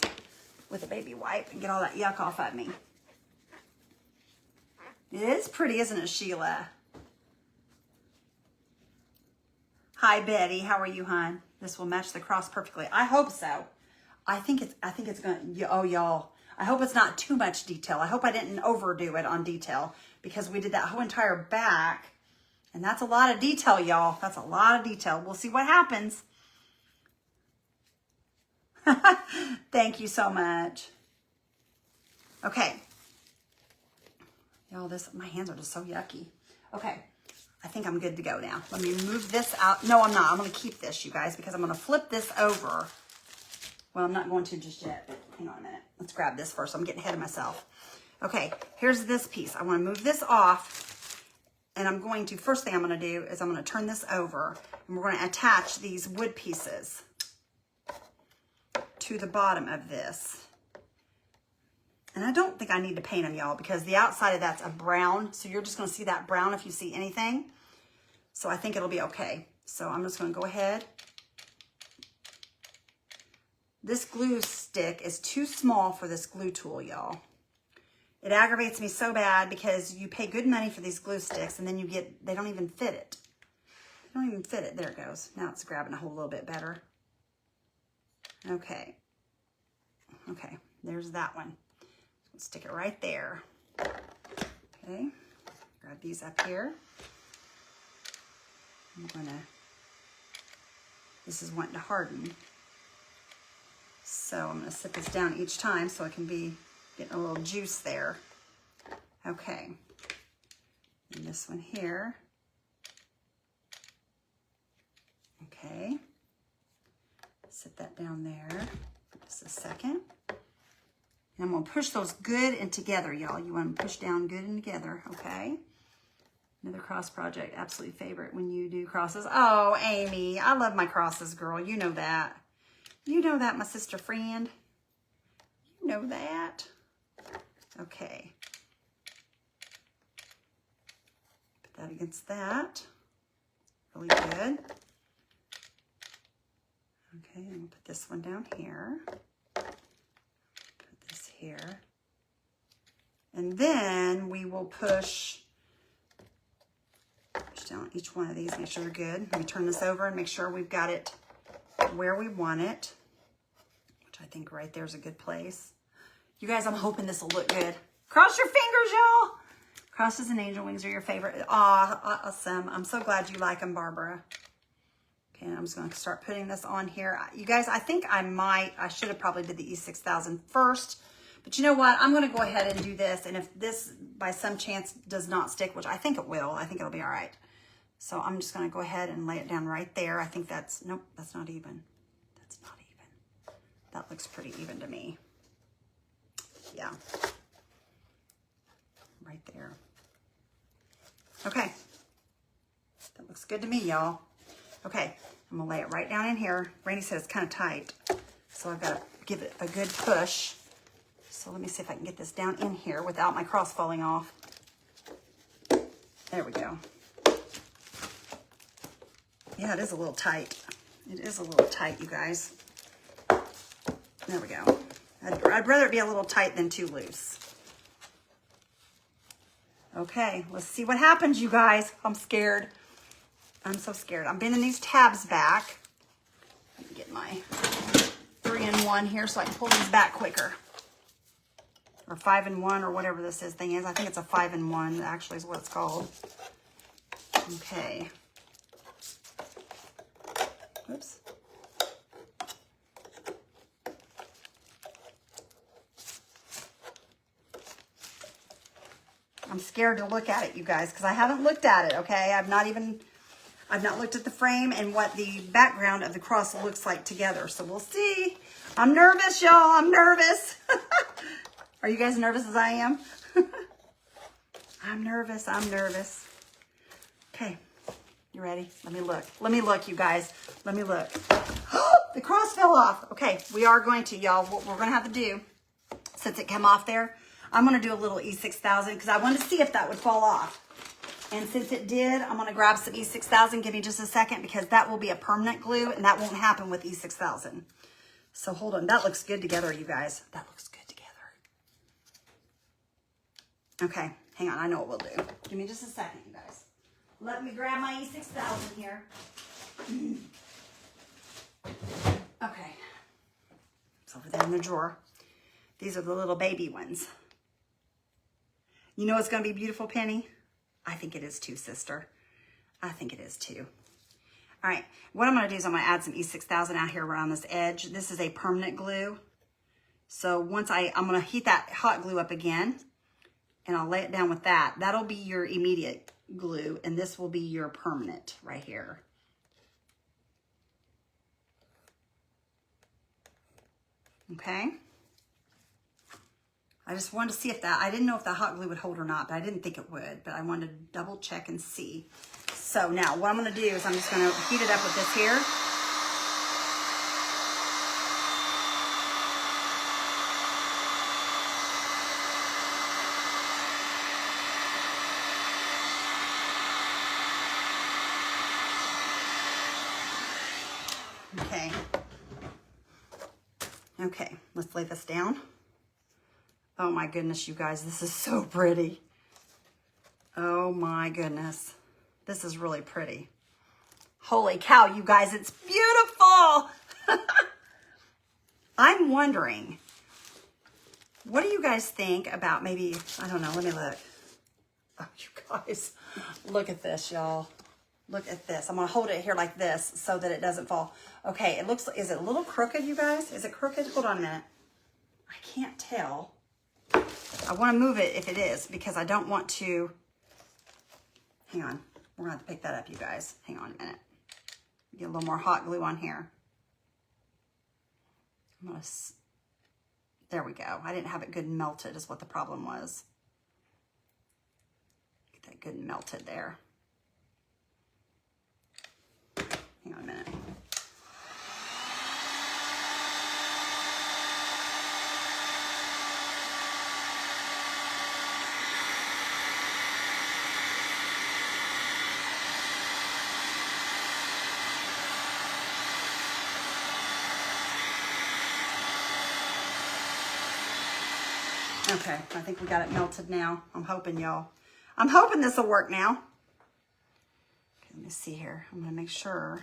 with a baby wipe and get all that yuck off of me. It is pretty, isn't it, Sheila? Hi, Betty. How are you, hon? This will match the cross perfectly. I hope so. I think it's gonna. Oh, y'all. I hope it's not too much detail. I hope I didn't overdo it on detail because we did that whole entire back, and that's a lot of detail, y'all. That's a lot of detail. We'll see what happens. Thank you so much. Okay. Y'all, my hands are just so yucky. Okay. I think I'm good to go now. Let me move this out. No, I'm not. I'm going to keep this, you guys, because I'm going to flip this over. Well, I'm not going to just yet, but hang on a minute. Let's grab this first. I'm getting ahead of myself. Okay, here's this piece. I want to move this off, and I'm going to, first thing I'm going to do is I'm going to turn this over, and we're going to attach these wood pieces to the bottom of this. And I don't think I need to paint them, y'all, because the outside of that's a brown, so you're just going to see that brown if you see anything. So I think it'll be okay. So I'm just going to go ahead. This glue stick is too small for this glue tool, y'all. It aggravates me so bad because you pay good money for these glue sticks and then they don't even fit it. They don't even fit it. There it goes. Now it's grabbing a whole little bit better. Okay. Okay, there's that one. Stick it right there. Okay, grab these up here. This is wanting to harden. So I'm gonna sit this down each time so it can be getting a little juice there. Okay, and this one here. Okay, sit that down there for just a second. And I'm gonna push those good and together, y'all. You wanna push down good and together, okay? Another cross project, absolute favorite when you do crosses. Oh, Amy, I love my crosses, girl. You know that. You know that, my sister friend. You know that. Okay. Put that against that. Really good. Okay, I'm gonna put this one down here. Put this here. And then we will push down each one of these, make sure they're good. Let me turn this over and make sure we've got it where we want it, which I think right there is a good place. You guys, I'm hoping this will look good. Cross your fingers, y'all. Crosses and angel wings are your favorite. Aw, awesome. I'm so glad you like them, Barbara. Okay, I'm just going to start putting this on here. You guys, I think I should have probably did the E6000 first. But you know what? I'm going to go ahead and do this. And if this, by some chance, does not stick, which I think it will, I think it'll be all right. So I'm just going to go ahead and lay it down right there. I think that's, nope, that's not even. That's not even. That looks pretty even to me. Yeah. Right there. Okay. That looks good to me, y'all. Okay. I'm going to lay it right down in here. Randy says it's kind of tight. So I've got to give it a good push. So let me see if I can get this down in here without my cross falling off. There we go. Yeah, it is a little tight. It is a little tight, you guys. There we go. I'd rather it be a little tight than too loose. Okay, let's see what happens, you guys. I'm scared. I'm so scared. I'm bending these tabs back. Let me get my 3-in-1 here so I can pull these back quicker. Or 5-in-1 or whatever this thing is. I think it's a 5-in-1 actually is what it's called. Okay. Oops. I'm scared to look at it, you guys, because I haven't looked at it, okay? I've not looked at the frame and what the background of the cross looks like together. So we'll see. I'm nervous, y'all. I'm nervous. Are you guys nervous as I am? I'm nervous. I'm nervous. Okay. You ready? Let me look. Let me look, you guys. Let me look. The cross fell off. Okay. We are going to, y'all, what we're going to have to do, since it came off there, I'm going to do a little E6000 because I wanted to see if that would fall off. And since it did, I'm going to grab some E6000. Give me just a second because that will be a permanent glue and that won't happen with E6000. So hold on. That looks good together, you guys. That looks good together. Okay. Hang on. I know what we'll do. Give me just a second, you guys. Let me grab my E6000 here. Okay. It's over there in the drawer. These are the little baby ones. You know it's going to be beautiful, Penny? I think it is too, sister. I think it is too. All right. What I'm going to do is I'm going to add some E6000 out here around this edge. This is a permanent glue. So once I'm going to heat that hot glue up again, and I'll lay it down with that. That'll be your immediate glue, and this will be your permanent right here. Okay. I just wanted to see if I didn't know if the hot glue would hold or not, but I didn't think it would, but I wanted to double check and see. So now what I'm going to do is I'm just going to heat it up with this here. Okay. Okay, let's lay this down. Oh my goodness, you guys, this is so pretty. Oh my goodness. This is really pretty. Holy cow, you guys, it's beautiful. I'm wondering, what do you guys think about maybe, I don't know, let me look. Oh, you guys, look at this, y'all. Look at this. I'm going to hold it here like this so that it doesn't fall. Okay, it looks like, is it a little crooked, you guys? Is it crooked? Hold on a minute. I can't tell. I want to move it if it is because I don't want to. Hang on. We're going to have to pick that up, you guys. Hang on a minute. Get a little more hot glue on here. I'm going to. There we go. I didn't have it good and melted is what the problem was. Get that good and melted there. Hang on a minute. Okay, I think we got it melted now. I'm hoping, y'all. I'm hoping this will work now. Okay, let me see here. I'm gonna make sure.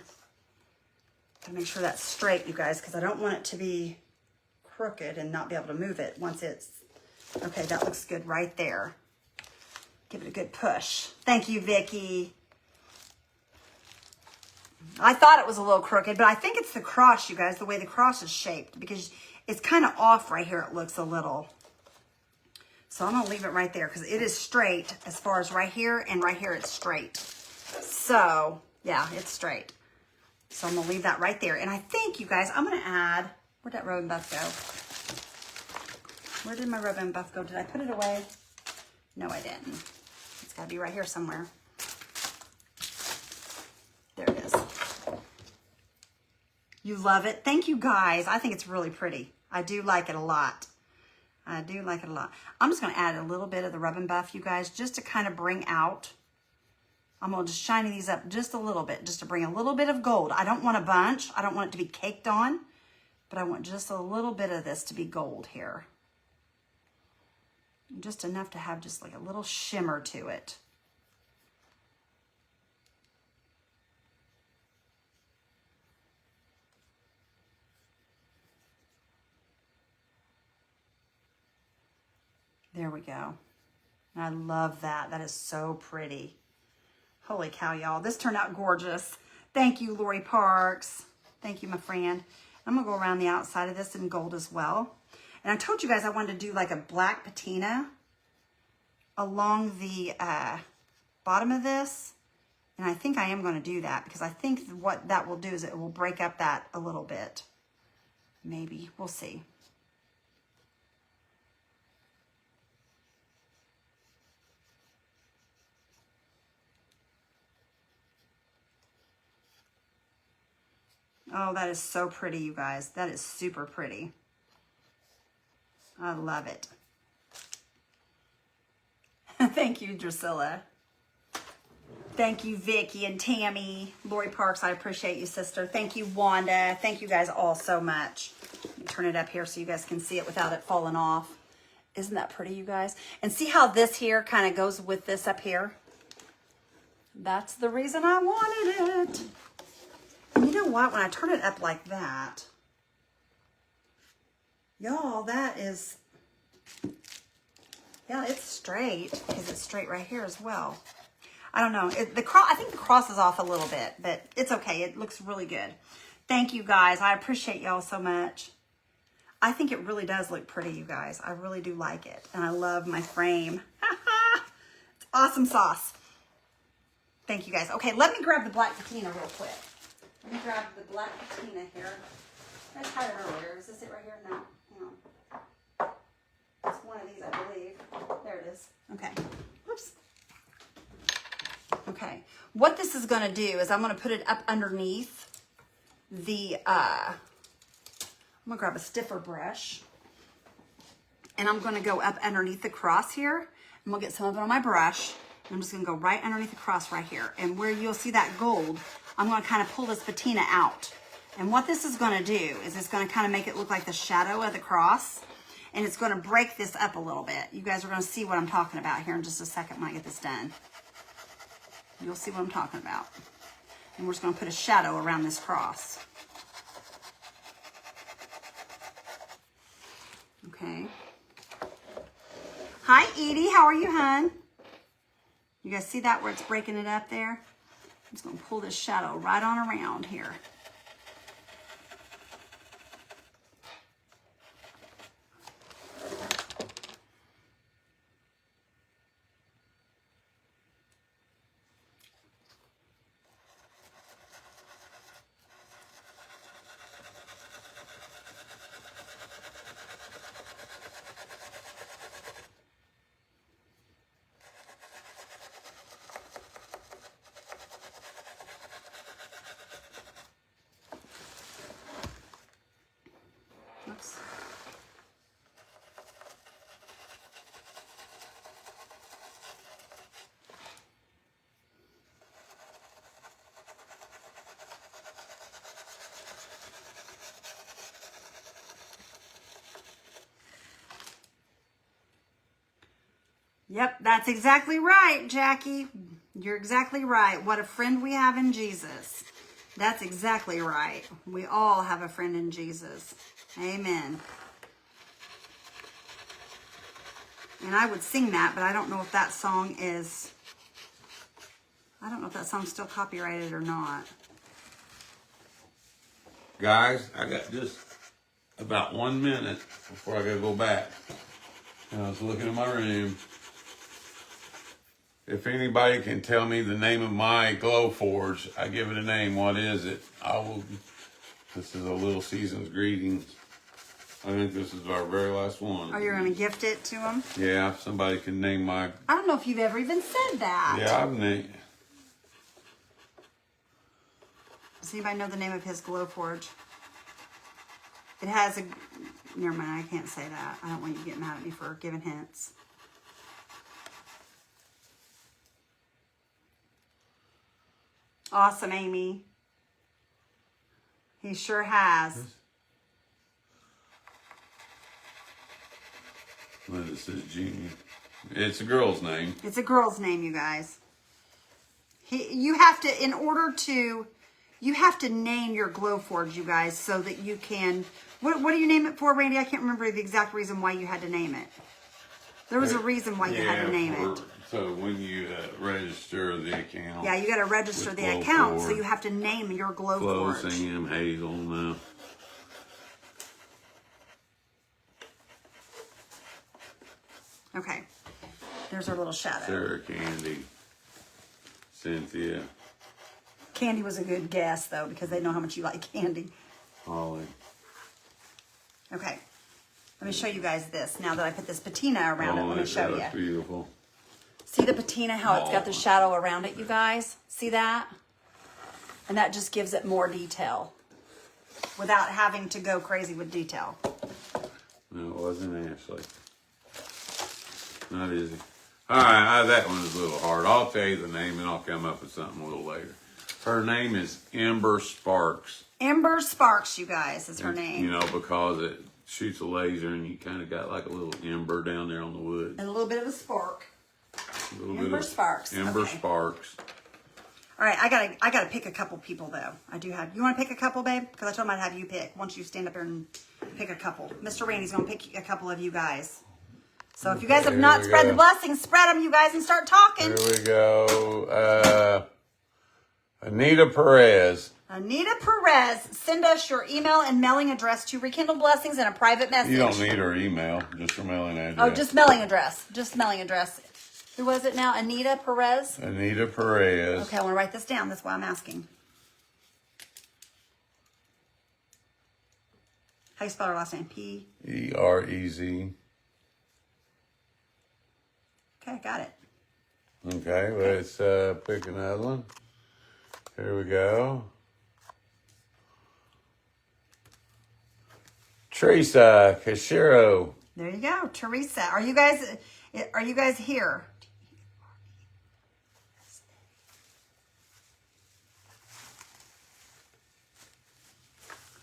That's straight, you guys, because I don't want it to be crooked and not be able to move it once it's. Okay, that looks good right there. Give it a good push. Thank you, Vicki. I thought it was a little crooked, but I think it's the cross, you guys, the way the cross is shaped, because it's kind of off right here. It looks a little. So I'm going to leave it right there because it is straight as far as right here, and right here it's straight. So, yeah, it's straight. So I'm going to leave that right there. And I think, you guys, I'm going to add, where'd that rub and buff go? Where did my rub and buff go? Did I put it away? No, I didn't. It's got to be right here somewhere. There it is. You love it. Thank you, guys. I think it's really pretty. I do like it a lot. I do like it a lot. I'm just going to add a little bit of the rub and buff, you guys, just to kind of bring out I'm going to just shine these up just a little bit, just to bring a little bit of gold. I don't want a bunch. I don't want it to be caked on, but I want just a little bit of this to be gold here. Just enough to have just like a little shimmer to it. There we go. I love that. That is so pretty. Holy cow, y'all. This turned out gorgeous. Thank you, Lori Parks. Thank you, my friend. I'm going to go around the outside of this in gold as well. And I told you guys I wanted to do like a black patina along the bottom of this. And I think I am going to do that because I think what that will do is it will break up that a little bit. Maybe. We'll see. Oh, that is so pretty, you guys. That is super pretty. I love it. Thank you, Drusilla. Thank you, Vicky and Tammy. Lori Parks, I appreciate you, sister. Thank you, Wanda. Thank you guys all so much. Let me turn it up here so you guys can see it without it falling off. Isn't that pretty, you guys? And see how this here kind of goes with this up here? That's the reason I wanted it. And you know what? When I turn it up like that, y'all, that is, yeah, it's straight because it's straight right here as well. I don't know. I think the cross is off a little bit, but it's okay. It looks really good. Thank you, guys. I appreciate y'all so much. I think it really does look pretty, you guys. I really do like it. And I love my frame. It's awesome sauce. Thank you, guys. Okay, let me grab the black patina real quick. Let me grab the black patina here. I tried it earlier. Is this it right here? No. Hang on. It's one of these, I believe. There it is. Okay. Whoops. Okay. What this is going to do is I'm going to put it up underneath the, I'm going to grab a stiffer brush. And I'm going to go up underneath the cross here. And we'll get some of it on my brush. And I'm just going to go right underneath the cross right here. And where you'll see that gold, I'm going to kind of pull this patina out. And what this is going to do is it's going to kind of make it look like the shadow of the cross. And it's going to break this up a little bit. You guys are going to see what I'm talking about here in just a second when I get this done. You'll see what I'm talking about. And we're just going to put a shadow around this cross. Okay. Hi, Edie. How are you, hon? You guys see that where it's breaking it up there? I'm just going to pull this shadow right on around here. Oops. Yep, that's exactly right, Jackie. You're exactly right. What a friend we have in Jesus. That's exactly right. We all have a friend in Jesus. Amen. And I would sing that, but I don't know if that song is, I don't know if that song's still copyrighted or not. Guys, I got just about 1 minute before I gotta go back. And I was looking in my room. If anybody can tell me the name of my glow forge, I give it a name. What is it? I will. This is a Little Seasons greetings. I think this is our very last one. Oh, you're going to gift it to him? Yeah, if somebody can name my... I don't know if you've ever even said that. Yeah, I've named... Does anybody know the name of his glow forge? It has a... Never mind, I can't say that. I don't want you to get mad at me for giving hints. Awesome, Amy. He sure has. Well, it says Junior. It's a girl's name. It's a girl's name, you guys. You have to, in order to, you have to name your Glowforge, you guys, so that you can, what do you name it for, Randy? I can't remember the exact reason why you had to name it. There was a reason why you had to name it. So when you register the account. Yeah, you got to register the account, so you have to name your Glowforge. Flo, Sam, Hazel, no. Okay. There's our little shadow. Sarah, Candy, Cynthia. Candy was a good guess, though, because they know how much you like candy. Holly. Okay. Let me show you guys this. Now that I put this patina around it, let me show you. That's beautiful. See the patina, how it's got the shadow around it, you guys? See that? And that just gives it more detail without having to go crazy with detail. No, it wasn't Ashley. Not Izzy. All right, that one is a little hard. I'll tell you the name and I'll come up with something a little later. Her name is Ember Sparks. Ember Sparks, you guys, is her name. You know, because it shoots a laser and you kind of got like a little ember down there on the wood. And a little bit of a spark. Ember Sparks. Ember Okay. Sparks. All right, I gotta pick a couple people though. I do have. You want to pick a couple, babe? Because I told him I'd have you pick. Once you stand up here and pick a couple. Mr. Randy's gonna pick a couple of you guys. So if you guys have not spread the blessings, spread them, you guys, and start talking. Here we go. Anita Perez. Anita Perez, send us your email and mailing address to Rekindle Blessings in a private message. You don't need her email, just her mailing address. Oh, just mailing address. Just mailing address. Who was it now? Anita Perez? Anita Perez. Okay, I want to write this down. That's why I'm asking. How you spell her last name? P? Perez. Okay, got it. Okay, let's pick another one. Here we go. Teresa Cashiro. There you go, Teresa. Are you guys here?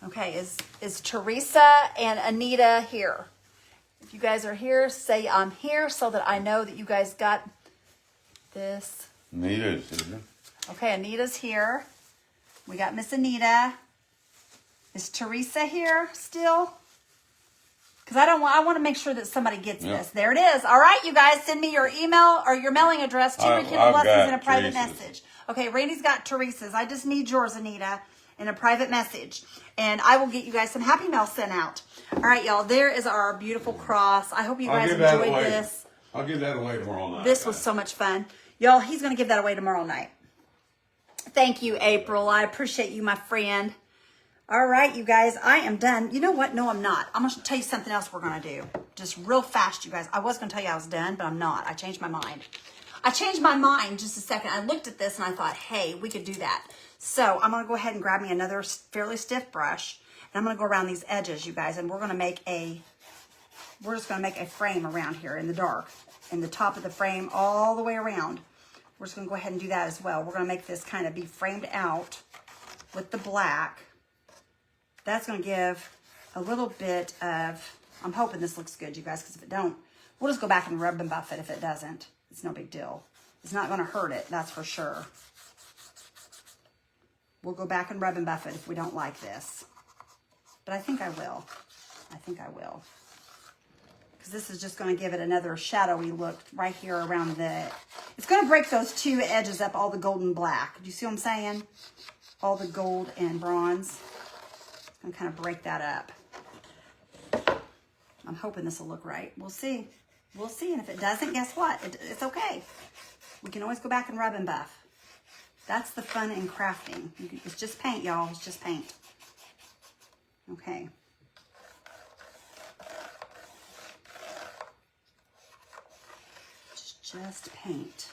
Okay, is Teresa and Anita here? If you guys are here, say I'm here so that I know that you guys got this. Anita's here. Okay, Anita's here. We got Miss Anita. Is Teresa here still? Because I want to make sure that somebody gets this. There it is. All right, you guys, send me your email or your mailing address to Rekindle Blessings in a private message. Okay, Randy's got Teresa's. I just need yours, Anita, in a private message. And I will get you guys some happy mail sent out. All right, y'all, there is our beautiful cross. I hope you guys enjoyed this. I'll give that away tomorrow night. This was so much fun. Y'all, he's going to give that away tomorrow night. Thank you, April. I appreciate you, my friend. All right, you guys, I am done. You know what? No, I'm not. I'm going to tell you something else we're going to do. Just real fast, you guys. I was going to tell you I was done, but I'm not. I changed my mind. I changed my mind just a second. I looked at this and I thought, hey, we could do that. So I'm going to go ahead and grab me another fairly stiff brush. And I'm going to go around these edges, you guys. And we're just going to make a frame around here in the dark. In the top of the frame all the way around. We're just going to go ahead and do that as well. We're going to make this kind of be framed out with the black. That's going to give a little bit of, I'm hoping this looks good, you guys, because if it don't, we'll just go back and rub and buff it if it doesn't. It's no big deal. It's not going to hurt it, that's for sure. We'll go back and rub and buff it if we don't like this. But I think I will. I think I will. Because this is just going to give it another shadowy look right here around the, it's going to break those two edges up, all the gold and black. Do you see what I'm saying? All the gold and bronze. I'm kind of break that up. I'm hoping this will look right. We'll see. We'll see. And if it doesn't, guess what? It's okay. We can always go back and rub and buff. That's the fun in crafting. It's just paint, y'all. It's just paint. Okay. It's just paint.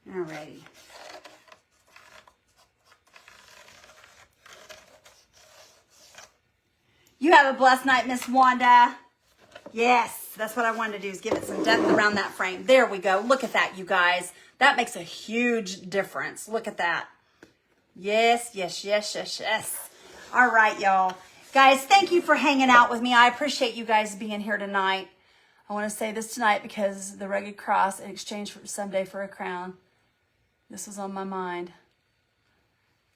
Alrighty. You have a blessed night, Miss Wanda. Yes, That's what I wanted to do, is give it some depth around that frame. There we go. Look at that, you guys. That makes a huge difference. Look at that. Yes, yes, yes, yes, yes. All right, y'all. Guys, thank you for hanging out with me. I appreciate you guys being here tonight. I want to say this tonight because the rugged cross in exchange for someday for a crown. This was on my mind.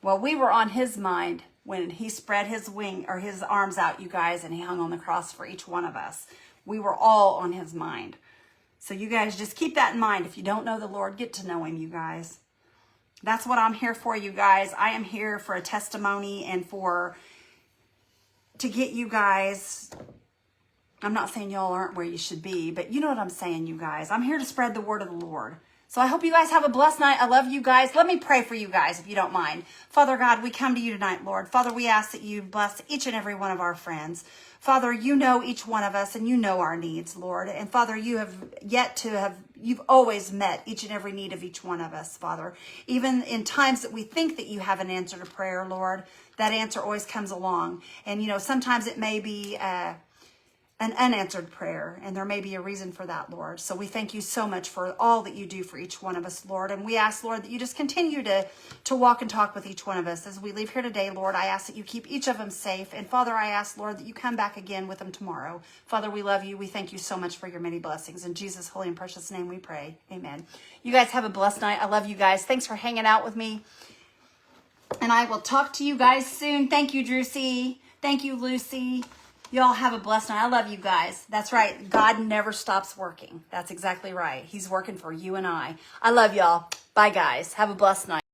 Well, we were on his mind when he spread his wing or his arms out, you guys, and he hung on the cross for each one of us. We were all on his mind. So you guys just keep that in mind. If you don't know the Lord, get to know him, you guys. That's what I'm here for, you guys. I am here for a testimony and to get you guys. I'm not saying y'all aren't where you should be, but you know what I'm saying, you guys. I'm here to spread the word of the Lord. So I hope you guys have a blessed night. I love you guys. Let me pray for you guys, if you don't mind. Father God, we come to you tonight, Lord. Father, we ask that you bless each and every one of our friends. Father, you know each one of us and you know our needs, Lord. And Father, you've always met each and every need of each one of us, Father. Even in times that we think that you have an answer to prayer, Lord, that answer always comes along. And, you know, sometimes it may be an unanswered prayer, and there may be a reason for that, Lord. So we thank you so much for all that you do for each one of us, Lord. And we ask, Lord, that you just continue to walk and talk with each one of us as we leave here today, Lord. I ask that you keep each of them safe. And Father, I ask, Lord, that you come back again with them tomorrow. Father, we love you. We thank you so much for your many blessings. In Jesus' holy and precious name we pray. Amen. You guys have a blessed night. I love you guys. Thanks for hanging out with me. And I will talk to you guys soon. Thank you, Drusy. Thank you, Lucy. Y'all have a blessed night. I love you guys. That's right. God never stops working. That's exactly right. He's working for you and I. I love y'all. Bye, guys. Have a blessed night.